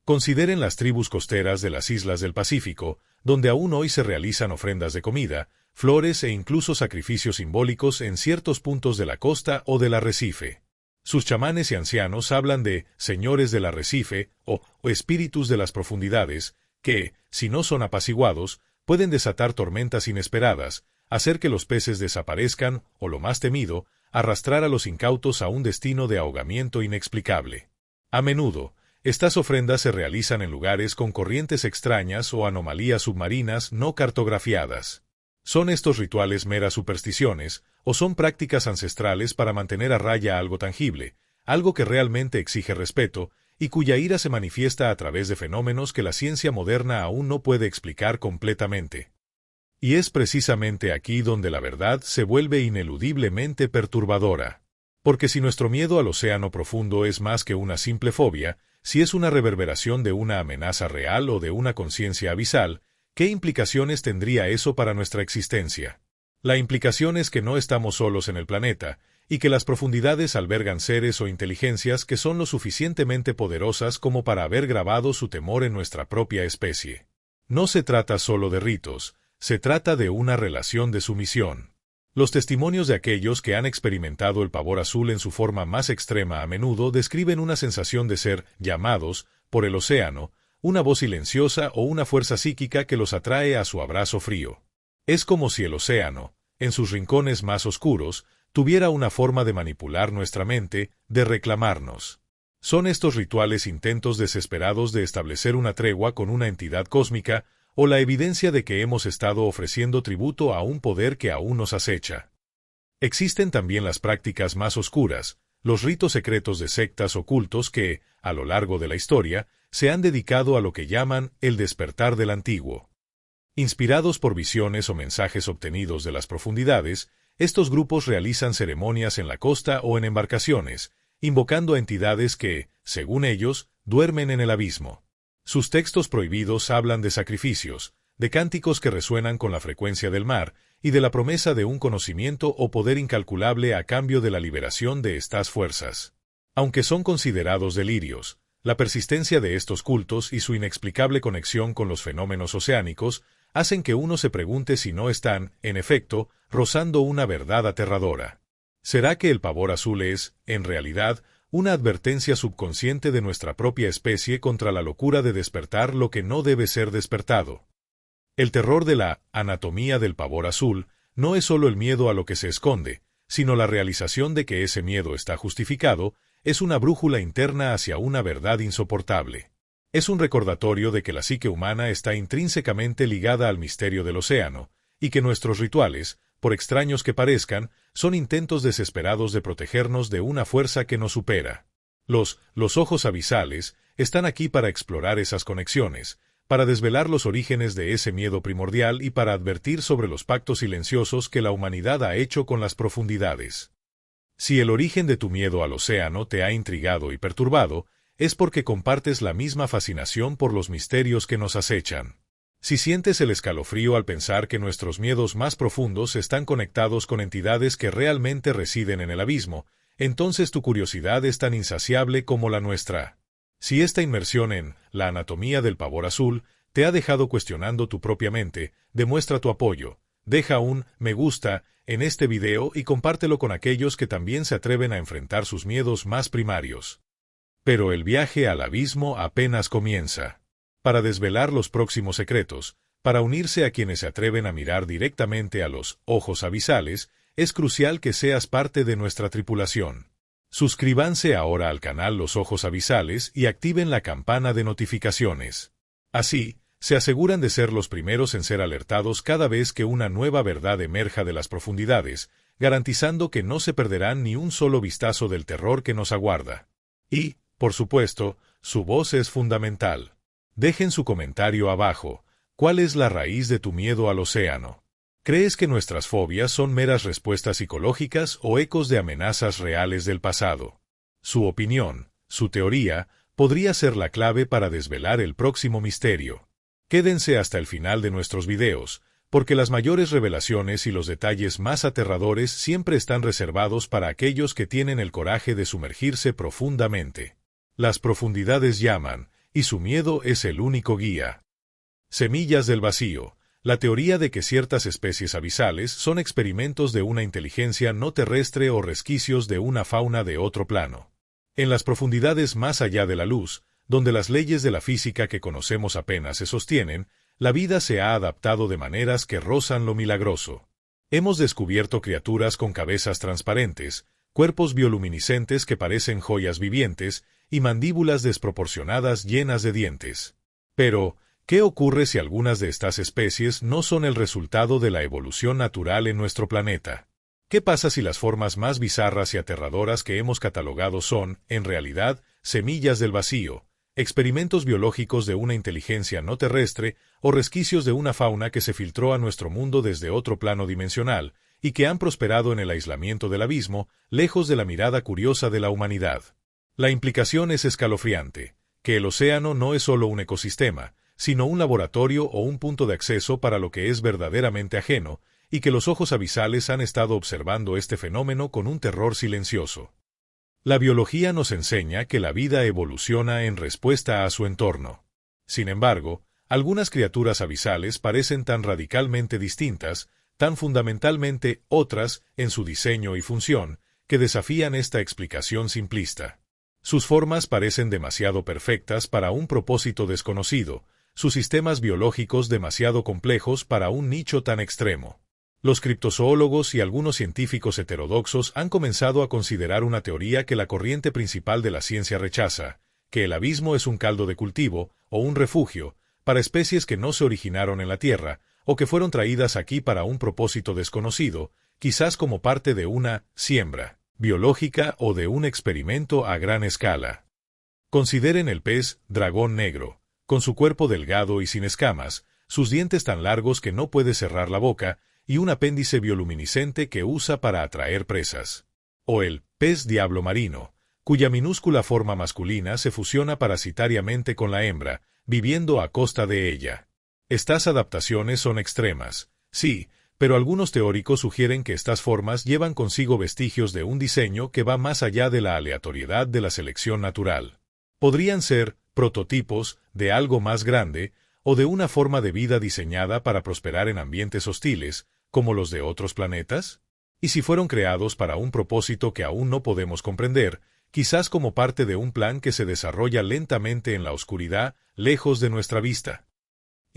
Consideren las tribus costeras de las islas del Pacífico, donde aún hoy se realizan ofrendas de comida, flores e incluso sacrificios simbólicos en ciertos puntos de la costa o del arrecife. Sus chamanes y ancianos hablan de señores del arrecife o espíritus de las profundidades, que, si no son apaciguados, pueden desatar tormentas inesperadas, hacer que los peces desaparezcan o, lo más temido, arrastrar a los incautos a un destino de ahogamiento inexplicable. A menudo, estas ofrendas se realizan en lugares con corrientes extrañas o anomalías submarinas no cartografiadas. ¿Son estos rituales meras supersticiones, o son prácticas ancestrales para mantener a raya algo tangible, algo que realmente exige respeto, y cuya ira se manifiesta a través de fenómenos que la ciencia moderna aún no puede explicar completamente? Y es precisamente aquí donde la verdad se vuelve ineludiblemente perturbadora. Porque si nuestro miedo al océano profundo es más que una simple fobia, si es una reverberación de una amenaza real o de una conciencia abisal, ¿qué implicaciones tendría eso para nuestra existencia? La implicación es que no estamos solos en el planeta, y que las profundidades albergan seres o inteligencias que son lo suficientemente poderosas como para haber grabado su temor en nuestra propia especie. No se trata solo de ritos, se trata de una relación de sumisión. Los testimonios de aquellos que han experimentado el pavor azul en su forma más extrema a menudo describen una sensación de ser llamados por el océano, una voz silenciosa o una fuerza psíquica que los atrae a su abrazo frío. Es como si el océano, en sus rincones más oscuros, tuviera una forma de manipular nuestra mente, de reclamarnos. Son estos rituales intentos desesperados de establecer una tregua con una entidad cósmica, o la evidencia de que hemos estado ofreciendo tributo a un poder que aún nos acecha. Existen también las prácticas más oscuras, los ritos secretos de sectas o cultos que, a lo largo de la historia, se han dedicado a lo que llaman el despertar del antiguo. Inspirados por visiones o mensajes obtenidos de las profundidades, estos grupos realizan ceremonias en la costa o en embarcaciones, invocando a entidades que, según ellos, duermen en el abismo. Sus textos prohibidos hablan de sacrificios, de cánticos que resuenan con la frecuencia del mar, y de la promesa de un conocimiento o poder incalculable a cambio de la liberación de estas fuerzas. Aunque son considerados delirios, la persistencia de estos cultos y su inexplicable conexión con los fenómenos oceánicos hacen que uno se pregunte si no están, en efecto, rozando una verdad aterradora. ¿Será que el pavor azul es, en realidad, una advertencia subconsciente de nuestra propia especie contra la locura de despertar lo que no debe ser despertado? El terror de la anatomía del pavor azul no es solo el miedo a lo que se esconde, sino la realización de que ese miedo está justificado, es una brújula interna hacia una verdad insoportable. Es un recordatorio de que la psique humana está intrínsecamente ligada al misterio del océano, y que nuestros rituales, por extraños que parezcan, son intentos desesperados de protegernos de una fuerza que nos supera. Los ojos abisales están aquí para explorar esas conexiones, para desvelar los orígenes de ese miedo primordial y para advertir sobre los pactos silenciosos que la humanidad ha hecho con las profundidades. Si el origen de tu miedo al océano te ha intrigado y perturbado, es porque compartes la misma fascinación por los misterios que nos acechan. Si sientes el escalofrío al pensar que nuestros miedos más profundos están conectados con entidades que realmente residen en el abismo, entonces tu curiosidad es tan insaciable como la nuestra. Si esta inmersión en la anatomía del pavor azul te ha dejado cuestionando tu propia mente, demuestra tu apoyo. Deja un me gusta en este video y compártelo con aquellos que también se atreven a enfrentar sus miedos más primarios. Pero el viaje al abismo apenas comienza. Para desvelar los próximos secretos, para unirse a quienes se atreven a mirar directamente a los ojos abisales, es crucial que seas parte de nuestra tripulación. Suscríbanse ahora al canal Los Ojos Abisales y activen la campana de notificaciones. Así, se aseguran de ser los primeros en ser alertados cada vez que una nueva verdad emerja de las profundidades, garantizando que no se perderán ni un solo vistazo del terror que nos aguarda. Y, por supuesto, su voz es fundamental. Dejen su comentario abajo. ¿Cuál es la raíz de tu miedo al océano? ¿Crees que nuestras fobias son meras respuestas psicológicas o ecos de amenazas reales del pasado? Su opinión, su teoría, podría ser la clave para desvelar el próximo misterio. Quédense hasta el final de nuestros videos, porque las mayores revelaciones y los detalles más aterradores siempre están reservados para aquellos que tienen el coraje de sumergirse profundamente. Las profundidades llaman, y su miedo es el único guía. Semillas del vacío. La teoría de que ciertas especies abisales son experimentos de una inteligencia no terrestre o resquicios de una fauna de otro plano. En las profundidades más allá de la luz, donde las leyes de la física que conocemos apenas se sostienen, la vida se ha adaptado de maneras que rozan lo milagroso. Hemos descubierto criaturas con cabezas transparentes, cuerpos bioluminiscentes que parecen joyas vivientes y mandíbulas desproporcionadas llenas de dientes. Pero, ¿qué ocurre si algunas de estas especies no son el resultado de la evolución natural en nuestro planeta? ¿Qué pasa si las formas más bizarras y aterradoras que hemos catalogado son, en realidad, semillas del vacío, experimentos biológicos de una inteligencia no terrestre o resquicios de una fauna que se filtró a nuestro mundo desde otro plano dimensional y que han prosperado en el aislamiento del abismo, lejos de la mirada curiosa de la humanidad. La implicación es escalofriante, que el océano no es solo un ecosistema, sino un laboratorio o un punto de acceso para lo que es verdaderamente ajeno, y que los ojos abisales han estado observando este fenómeno con un terror silencioso. La biología nos enseña que la vida evoluciona en respuesta a su entorno. Sin embargo, algunas criaturas abisales parecen tan radicalmente distintas, tan fundamentalmente otras en su diseño y función, que desafían esta explicación simplista. Sus formas parecen demasiado perfectas para un propósito desconocido, sus sistemas biológicos demasiado complejos para un nicho tan extremo. Los criptozoólogos y algunos científicos heterodoxos han comenzado a considerar una teoría que la corriente principal de la ciencia rechaza, que el abismo es un caldo de cultivo, o un refugio, para especies que no se originaron en la Tierra, o que fueron traídas aquí para un propósito desconocido, quizás como parte de una siembra biológica o de un experimento a gran escala. Consideren el pez dragón negro, con su cuerpo delgado y sin escamas, sus dientes tan largos que no puede cerrar la boca, y un apéndice bioluminiscente que usa para atraer presas. O el pez diablo marino, cuya minúscula forma masculina se fusiona parasitariamente con la hembra, viviendo a costa de ella. Estas adaptaciones son extremas, sí, pero algunos teóricos sugieren que estas formas llevan consigo vestigios de un diseño que va más allá de la aleatoriedad de la selección natural. Podrían ser prototipos de algo más grande o de una forma de vida diseñada para prosperar en ambientes hostiles, como los de otros planetas. Y si fueron creados para un propósito que aún no podemos comprender, quizás como parte de un plan que se desarrolla lentamente en la oscuridad, lejos de nuestra vista.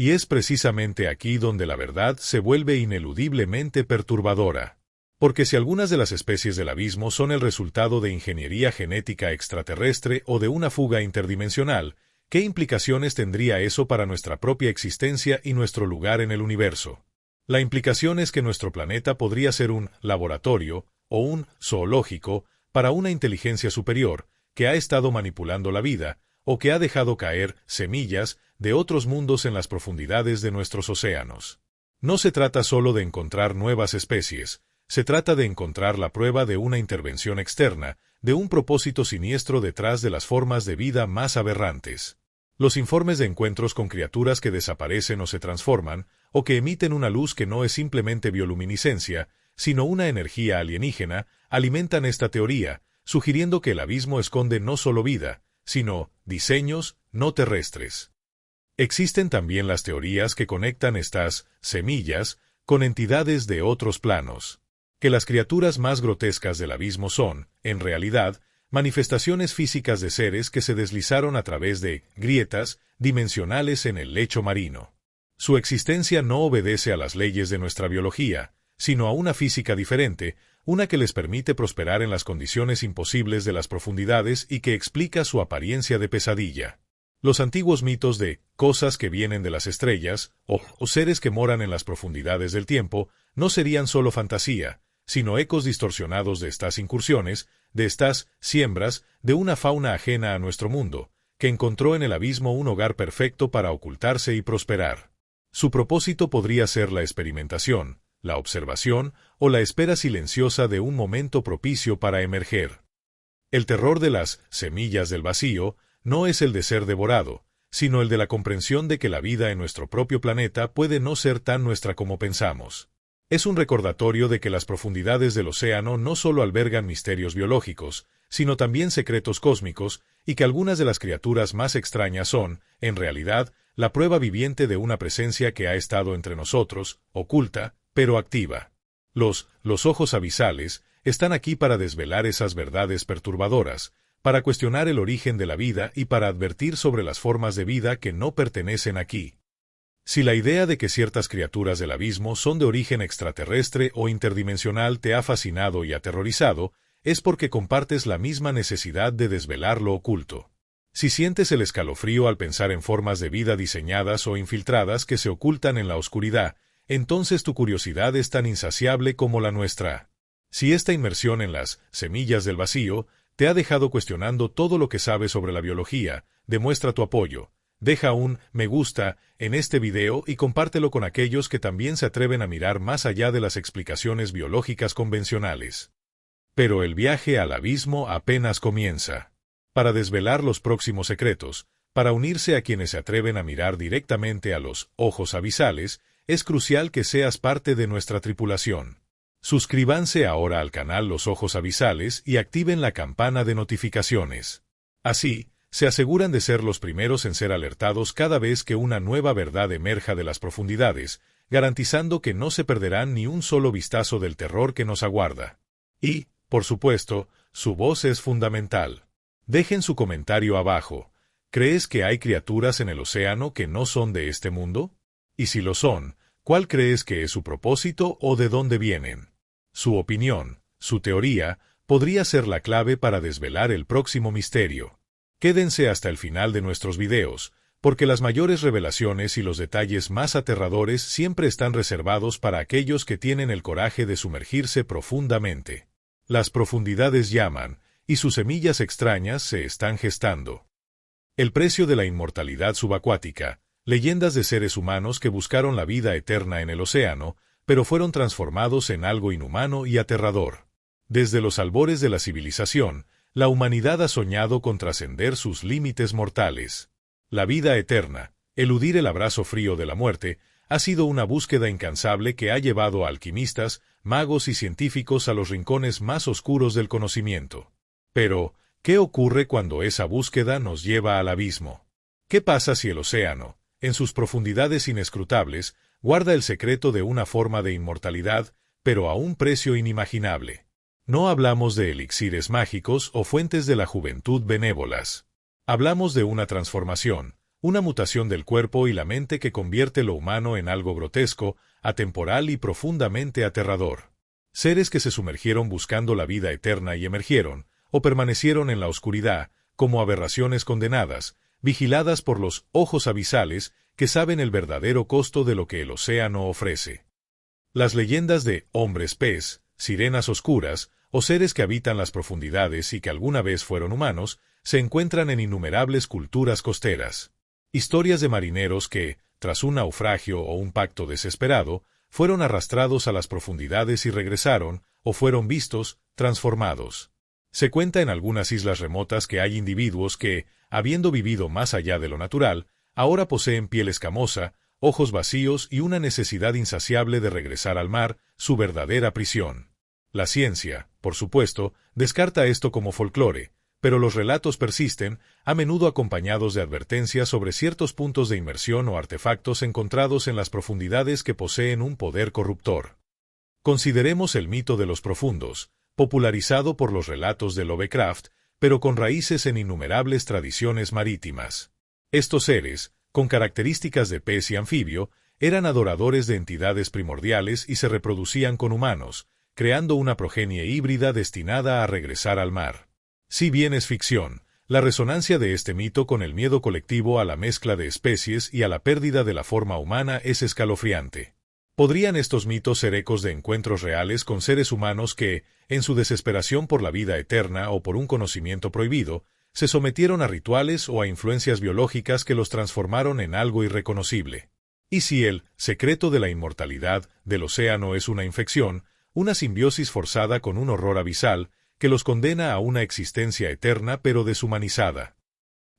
Y es precisamente aquí donde la verdad se vuelve ineludiblemente perturbadora. Porque si algunas de las especies del abismo son el resultado de ingeniería genética extraterrestre o de una fuga interdimensional, ¿qué implicaciones tendría eso para nuestra propia existencia y nuestro lugar en el universo? La implicación es que nuestro planeta podría ser un laboratorio o un zoológico para una inteligencia superior que ha estado manipulando la vida o que ha dejado caer semillas de otros mundos en las profundidades de nuestros océanos. No se trata solo de encontrar nuevas especies, se trata de encontrar la prueba de una intervención externa, de un propósito siniestro detrás de las formas de vida más aberrantes. Los informes de encuentros con criaturas que desaparecen o se transforman, o que emiten una luz que no es simplemente bioluminiscencia, sino una energía alienígena, alimentan esta teoría, sugiriendo que el abismo esconde no solo vida, sino diseños no terrestres. Existen también las teorías que conectan estas semillas con entidades de otros planos. Que las criaturas más grotescas del abismo son, en realidad, manifestaciones físicas de seres que se deslizaron a través de grietas dimensionales en el lecho marino. Su existencia no obedece a las leyes de nuestra biología, sino a una física diferente, una que les permite prosperar en las condiciones imposibles de las profundidades y que explica su apariencia de pesadilla. Los antiguos mitos de cosas que vienen de las estrellas o seres que moran en las profundidades del tiempo no serían solo fantasía, sino ecos distorsionados de estas incursiones, de estas siembras, de una fauna ajena a nuestro mundo, que encontró en el abismo un hogar perfecto para ocultarse y prosperar. Su propósito podría ser la experimentación, la observación o la espera silenciosa de un momento propicio para emerger. El terror de las semillas del vacío no es el de ser devorado, sino el de la comprensión de que la vida en nuestro propio planeta puede no ser tan nuestra como pensamos. Es un recordatorio de que las profundidades del océano no solo albergan misterios biológicos, sino también secretos cósmicos, y que algunas de las criaturas más extrañas son, en realidad, la prueba viviente de una presencia que ha estado entre nosotros, oculta, pero activa. Los ojos abisales están aquí para desvelar esas verdades perturbadoras, para cuestionar el origen de la vida y para advertir sobre las formas de vida que no pertenecen aquí. Si la idea de que ciertas criaturas del abismo son de origen extraterrestre o interdimensional te ha fascinado y aterrorizado, es porque compartes la misma necesidad de desvelar lo oculto. Si sientes el escalofrío al pensar en formas de vida diseñadas o infiltradas que se ocultan en la oscuridad, entonces tu curiosidad es tan insaciable como la nuestra. Si esta inmersión en las semillas del vacío te ha dejado cuestionando todo lo que sabes sobre la biología, demuestra tu apoyo, Deja un me gusta en este video y compártelo con aquellos que también se atreven a mirar más allá de las explicaciones biológicas convencionales. Pero el viaje al abismo apenas comienza. Para desvelar los próximos secretos, para unirse a quienes se atreven a mirar directamente a los ojos abisales, es crucial que seas parte de nuestra tripulación. Suscríbanse ahora al canal Los Ojos Abisales y activen la campana de notificaciones. Así, se aseguran de ser los primeros en ser alertados cada vez que una nueva verdad emerja de las profundidades, garantizando que no se perderán ni un solo vistazo del terror que nos aguarda. Y, por supuesto, su voz es fundamental. Dejen su comentario abajo. ¿Crees que hay criaturas en el océano que no son de este mundo? Y si lo son, ¿cuál crees que es su propósito o de dónde vienen? Su opinión, su teoría, podría ser la clave para desvelar el próximo misterio. Quédense hasta el final de nuestros videos, porque las mayores revelaciones y los detalles más aterradores siempre están reservados para aquellos que tienen el coraje de sumergirse profundamente. Las profundidades llaman, y sus semillas extrañas se están gestando. El precio de la inmortalidad subacuática, leyendas de seres humanos que buscaron la vida eterna en el océano, pero fueron transformados en algo inhumano y aterrador. Desde los albores de la civilización, la humanidad ha soñado con trascender sus límites mortales. La vida eterna, eludir el abrazo frío de la muerte, ha sido una búsqueda incansable que ha llevado a alquimistas, magos y científicos a los rincones más oscuros del conocimiento. Pero, ¿qué ocurre cuando esa búsqueda nos lleva al abismo? ¿Qué pasa si el océano, en sus profundidades inescrutables, guarda el secreto de una forma de inmortalidad, pero a un precio inimaginable? No hablamos de elixires mágicos o fuentes de la juventud benévolas. Hablamos de una transformación, una mutación del cuerpo y la mente que convierte lo humano en algo grotesco, atemporal y profundamente aterrador. Seres que se sumergieron buscando la vida eterna y emergieron, o permanecieron en la oscuridad, como aberraciones condenadas, vigiladas por los ojos abisales que saben el verdadero costo de lo que el océano ofrece. Las leyendas de hombres pez, sirenas oscuras, o seres que habitan las profundidades y que alguna vez fueron humanos, se encuentran en innumerables culturas costeras. Historias de marineros que, tras un naufragio o un pacto desesperado, fueron arrastrados a las profundidades y regresaron, o fueron vistos, transformados. Se cuenta en algunas islas remotas que hay individuos que, habiendo vivido más allá de lo natural, ahora poseen piel escamosa, ojos vacíos y una necesidad insaciable de regresar al mar, su verdadera prisión. La ciencia, por supuesto, descarta esto como folclore, pero los relatos persisten, a menudo acompañados de advertencias sobre ciertos puntos de inmersión o artefactos encontrados en las profundidades que poseen un poder corruptor. Consideremos el mito de los profundos, popularizado por los relatos de Lovecraft, pero con raíces en innumerables tradiciones marítimas. Estos seres, con características de pez y anfibio, eran adoradores de entidades primordiales y se reproducían con humanos, creando una progenie híbrida destinada a regresar al mar. Si bien es ficción, la resonancia de este mito con el miedo colectivo a la mezcla de especies y a la pérdida de la forma humana es escalofriante. ¿Podrían estos mitos ser ecos de encuentros reales con seres humanos que, en su desesperación por la vida eterna o por un conocimiento prohibido, se sometieron a rituales o a influencias biológicas que los transformaron en algo irreconocible? ¿Y si el secreto de la inmortalidad del océano es una infección, una simbiosis forzada con un horror abisal, que los condena a una existencia eterna pero deshumanizada?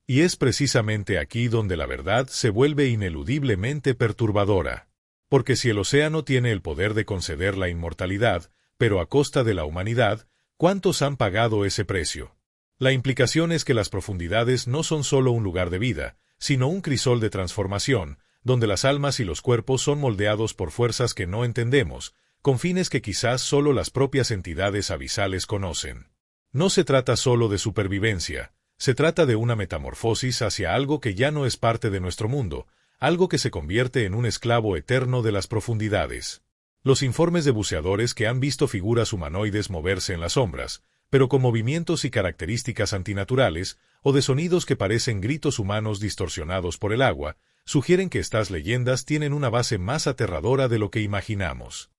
Y es precisamente aquí donde la verdad se vuelve ineludiblemente perturbadora. Porque si el océano tiene el poder de conceder la inmortalidad, pero a costa de la humanidad, ¿cuántos han pagado ese precio? La implicación es que las profundidades no son solo un lugar de vida, sino un crisol de transformación, donde las almas y los cuerpos son moldeados por fuerzas que no entendemos, con fines que quizás solo las propias entidades abisales conocen. No se trata solo de supervivencia, se trata de una metamorfosis hacia algo que ya no es parte de nuestro mundo, algo que se convierte en un esclavo eterno de las profundidades. Los informes de buceadores que han visto figuras humanoides moverse en las sombras, pero con movimientos y características antinaturales, o de sonidos que parecen gritos humanos distorsionados por el agua, sugieren que estas leyendas tienen una base más aterradora de lo que imaginamos.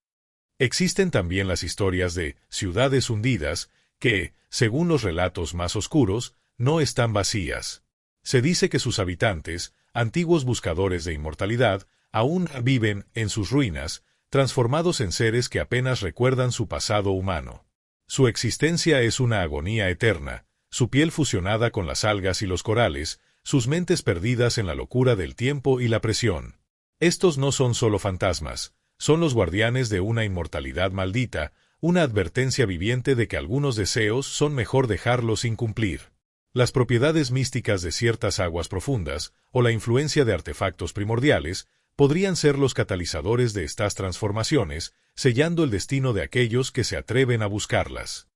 Existen también las historias de ciudades hundidas, que, según los relatos más oscuros, no están vacías. Se dice que sus habitantes, antiguos buscadores de inmortalidad, aún viven en sus ruinas, transformados en seres que apenas recuerdan su pasado humano. Su existencia es una agonía eterna, su piel fusionada con las algas y los corales, sus mentes perdidas en la locura del tiempo y la presión. Estos no son solo fantasmas, son los guardianes de una inmortalidad maldita, una advertencia viviente de que algunos deseos son mejor dejarlos sin cumplir. Las propiedades místicas de ciertas aguas profundas, o la influencia de artefactos primordiales, podrían ser los catalizadores de estas transformaciones, sellando el destino de aquellos que se atreven a buscarlas.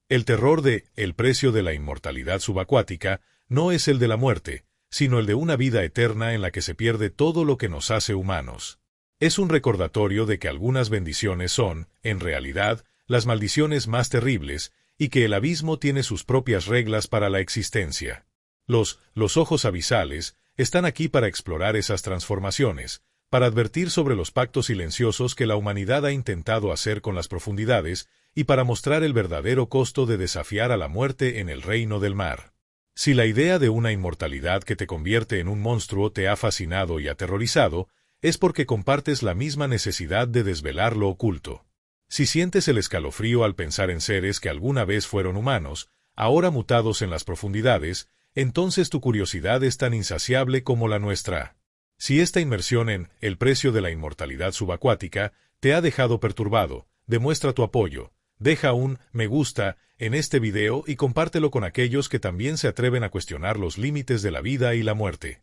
El terror de el precio de la inmortalidad subacuática no es el de la muerte, sino el de una vida eterna en la que se pierde todo lo que nos hace humanos. Es un recordatorio de que algunas bendiciones son, en realidad, las maldiciones más terribles, y que el abismo tiene sus propias reglas para la existencia. Los ojos abisales están aquí para explorar esas transformaciones, para advertir sobre los pactos silenciosos que la humanidad ha intentado hacer con las profundidades y para mostrar el verdadero costo de desafiar a la muerte en el reino del mar. Si la idea de una inmortalidad que te convierte en un monstruo te ha fascinado y aterrorizado, es porque compartes la misma necesidad de desvelar lo oculto. Si sientes el escalofrío al pensar en seres que alguna vez fueron humanos, ahora mutados en las profundidades, entonces tu curiosidad es tan insaciable como la nuestra. Si esta inmersión en el precio de la inmortalidad subacuática te ha dejado perturbado, demuestra tu apoyo, deja un me gusta en este video y compártelo con aquellos que también se atreven a cuestionar los límites de la vida y la muerte.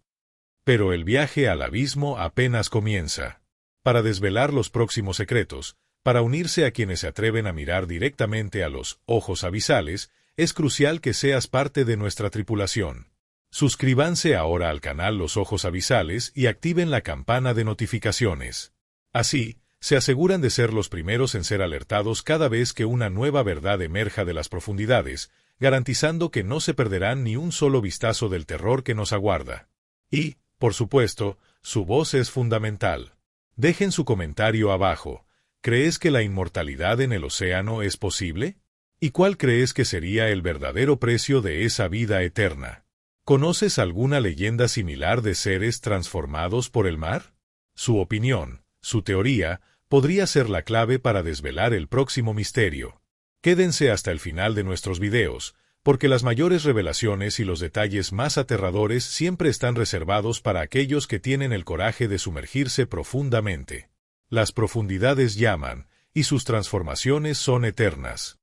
Pero el viaje al abismo apenas comienza. Para desvelar los próximos secretos, para unirse a quienes se atreven a mirar directamente a los ojos abisales, es crucial que seas parte de nuestra tripulación. Suscríbanse ahora al canal Los Ojos Abisales y activen la campana de notificaciones. Así, se aseguran de ser los primeros en ser alertados cada vez que una nueva verdad emerja de las profundidades, garantizando que no se perderán ni un solo vistazo del terror que nos aguarda. Y, por supuesto, su voz es fundamental. Dejen su comentario abajo. ¿Crees que la inmortalidad en el océano es posible? ¿Y cuál crees que sería el verdadero precio de esa vida eterna? ¿Conoces alguna leyenda similar de seres transformados por el mar? Su opinión, su teoría, podría ser la clave para desvelar el próximo misterio. Quédense hasta el final de nuestros videos, porque las mayores revelaciones y los detalles más aterradores siempre están reservados para aquellos que tienen el coraje de sumergirse profundamente. Las profundidades llaman, y sus transformaciones son eternas.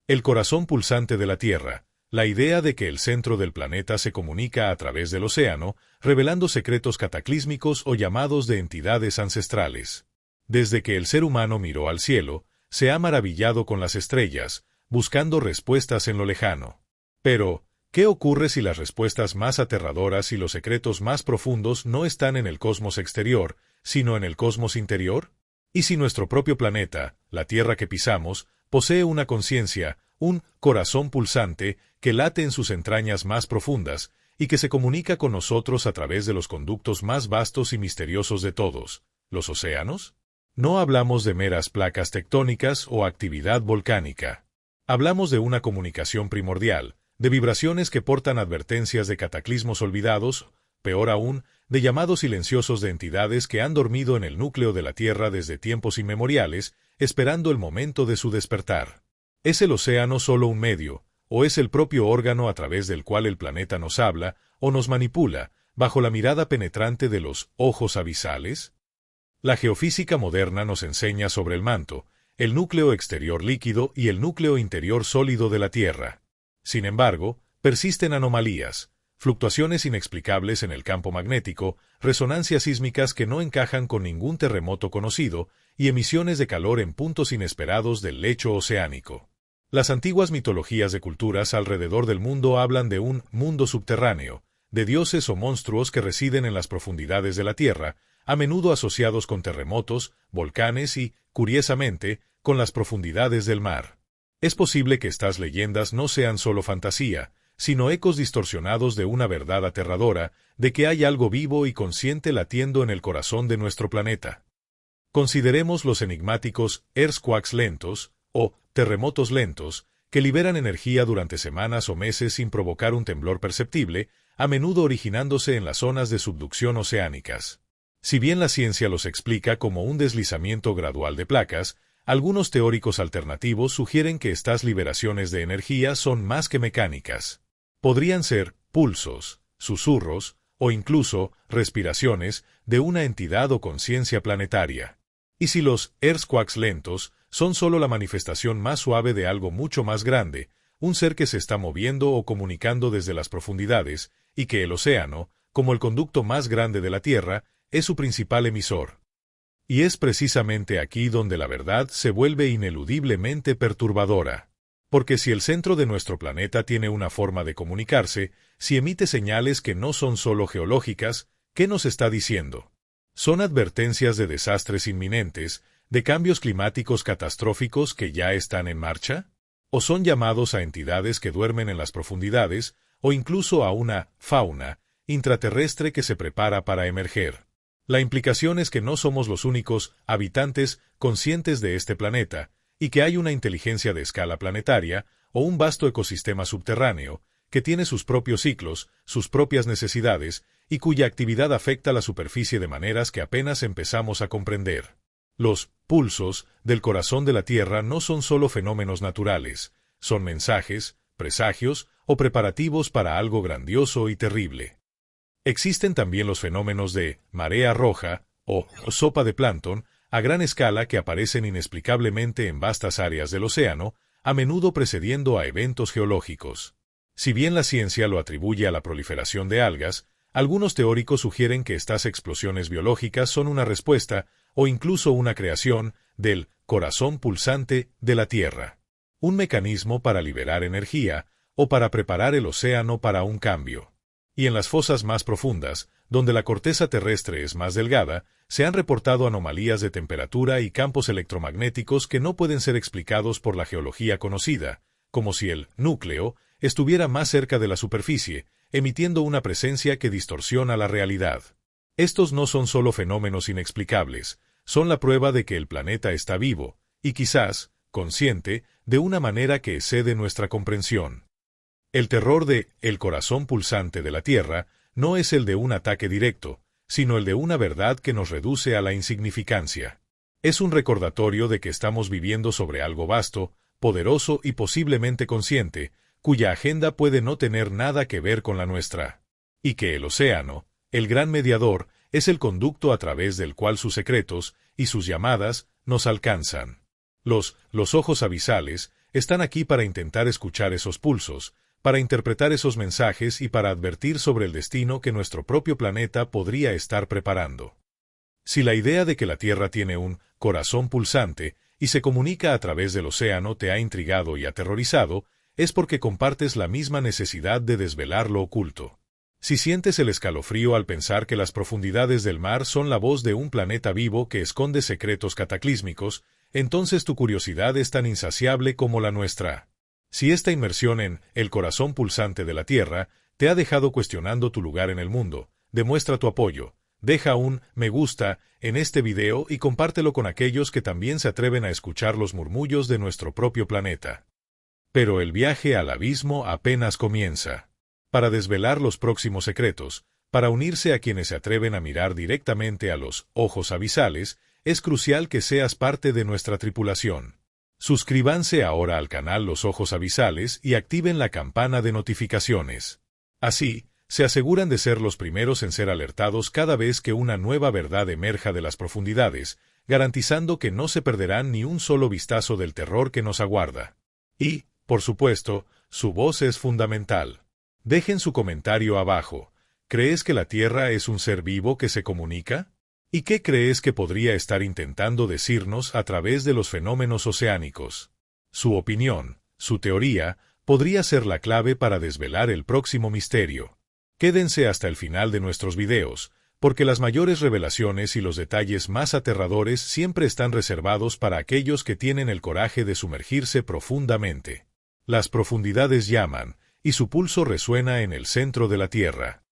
El corazón pulsante de la Tierra, la idea de que el centro del planeta se comunica a través del océano, revelando secretos cataclísmicos o llamados de entidades ancestrales. Desde que el ser humano miró al cielo, se ha maravillado con las estrellas, buscando respuestas en lo lejano. Pero, ¿qué ocurre si las respuestas más aterradoras y los secretos más profundos no están en el cosmos exterior, sino en el cosmos interior? ¿Y si nuestro propio planeta, la Tierra que pisamos, posee una conciencia, un corazón pulsante que late en sus entrañas más profundas y que se comunica con nosotros a través de los conductos más vastos y misteriosos de todos, los océanos? No hablamos de meras placas tectónicas o actividad volcánica. Hablamos de una comunicación primordial, de vibraciones que portan advertencias de cataclismos olvidados, peor aún, de llamados silenciosos de entidades que han dormido en el núcleo de la Tierra desde tiempos inmemoriales, esperando el momento de su despertar. ¿Es el océano solo un medio, o es el propio órgano a través del cual el planeta nos habla o nos manipula, bajo la mirada penetrante de los ojos abisales? La geofísica moderna nos enseña sobre el manto, el núcleo exterior líquido y el núcleo interior sólido de la Tierra. Sin embargo, persisten anomalías, fluctuaciones inexplicables en el campo magnético, resonancias sísmicas que no encajan con ningún terremoto conocido y emisiones de calor en puntos inesperados del lecho oceánico. Las antiguas mitologías de culturas alrededor del mundo hablan de un mundo subterráneo, de dioses o monstruos que residen en las profundidades de la Tierra, a menudo asociados con terremotos, volcanes y, curiosamente, con las profundidades del mar. Es posible que estas leyendas no sean solo fantasía, sino ecos distorsionados de una verdad aterradora, de que hay algo vivo y consciente latiendo en el corazón de nuestro planeta. Consideremos los enigmáticos earthquakes lentos, o terremotos lentos, que liberan energía durante semanas o meses sin provocar un temblor perceptible, a menudo originándose en las zonas de subducción oceánicas. Si bien la ciencia los explica como un deslizamiento gradual de placas, algunos teóricos alternativos sugieren que estas liberaciones de energía son más que mecánicas. Podrían ser pulsos, susurros o incluso respiraciones de una entidad o conciencia planetaria. Y si los earthquakes lentos son solo la manifestación más suave de algo mucho más grande, un ser que se está moviendo o comunicando desde las profundidades, y que el océano, como el conducto más grande de la Tierra, es su principal emisor. Y es precisamente aquí donde la verdad se vuelve ineludiblemente perturbadora. Porque si el centro de nuestro planeta tiene una forma de comunicarse, si emite señales que no son solo geológicas, ¿qué nos está diciendo? ¿Son advertencias de desastres inminentes, de cambios climáticos catastróficos que ya están en marcha? ¿O son llamados a entidades que duermen en las profundidades, o incluso a una fauna intraterrestre que se prepara para emerger? La implicación es que no somos los únicos habitantes conscientes de este planeta, y que hay una inteligencia de escala planetaria, o un vasto ecosistema subterráneo, que tiene sus propios ciclos, sus propias necesidades, y cuya actividad afecta la superficie de maneras que apenas empezamos a comprender. Los pulsos del corazón de la Tierra no son solo fenómenos naturales, son mensajes, presagios o preparativos para algo grandioso y terrible. Existen también los fenómenos de marea roja o sopa de plancton a gran escala que aparecen inexplicablemente en vastas áreas del océano, a menudo precediendo a eventos geológicos. Si bien la ciencia lo atribuye a la proliferación de algas, algunos teóricos sugieren que estas explosiones biológicas son una respuesta, o incluso una creación, del corazón pulsante de la Tierra. Un mecanismo para liberar energía, o para preparar el océano para un cambio. Y en las fosas más profundas, donde la corteza terrestre es más delgada, se han reportado anomalías de temperatura y campos electromagnéticos que no pueden ser explicados por la geología conocida, como si el núcleo estuviera más cerca de la superficie, emitiendo una presencia que distorsiona la realidad. Estos no son solo fenómenos inexplicables, son la prueba de que el planeta está vivo, y quizás, consciente, de una manera que excede nuestra comprensión. El terror de el corazón pulsante de la Tierra no es el de un ataque directo, sino el de una verdad que nos reduce a la insignificancia. Es un recordatorio de que estamos viviendo sobre algo vasto, poderoso y posiblemente consciente, cuya agenda puede no tener nada que ver con la nuestra. Y que el océano, el gran mediador, es el conducto a través del cual sus secretos y sus llamadas nos alcanzan. Los ojos abisales están aquí para intentar escuchar esos pulsos, para interpretar esos mensajes y para advertir sobre el destino que nuestro propio planeta podría estar preparando. Si la idea de que la Tierra tiene un corazón pulsante y se comunica a través del océano te ha intrigado y aterrorizado, es porque compartes la misma necesidad de desvelar lo oculto. Si sientes el escalofrío al pensar que las profundidades del mar son la voz de un planeta vivo que esconde secretos cataclísmicos, entonces tu curiosidad es tan insaciable como la nuestra. Si esta inmersión en el corazón pulsante de la Tierra te ha dejado cuestionando tu lugar en el mundo, demuestra tu apoyo, deja un me gusta en este video y compártelo con aquellos que también se atreven a escuchar los murmullos de nuestro propio planeta. Pero el viaje al abismo apenas comienza. Para desvelar los próximos secretos, para unirse a quienes se atreven a mirar directamente a los ojos abisales, es crucial que seas parte de nuestra tripulación. Suscríbanse ahora al canal Los Ojos Abisales y activen la campana de notificaciones. Así, se aseguran de ser los primeros en ser alertados cada vez que una nueva verdad emerja de las profundidades, garantizando que no se perderán ni un solo vistazo del terror que nos aguarda. Y, por supuesto, su voz es fundamental. Dejen su comentario abajo. ¿Crees que la Tierra es un ser vivo que se comunica? ¿Y qué crees que podría estar intentando decirnos a través de los fenómenos oceánicos? Su opinión, su teoría, podría ser la clave para desvelar el próximo misterio. Quédense hasta el final de nuestros videos, porque las mayores revelaciones y los detalles más aterradores siempre están reservados para aquellos que tienen el coraje de sumergirse profundamente. Las profundidades llaman, y su pulso resuena en el centro de la Tierra.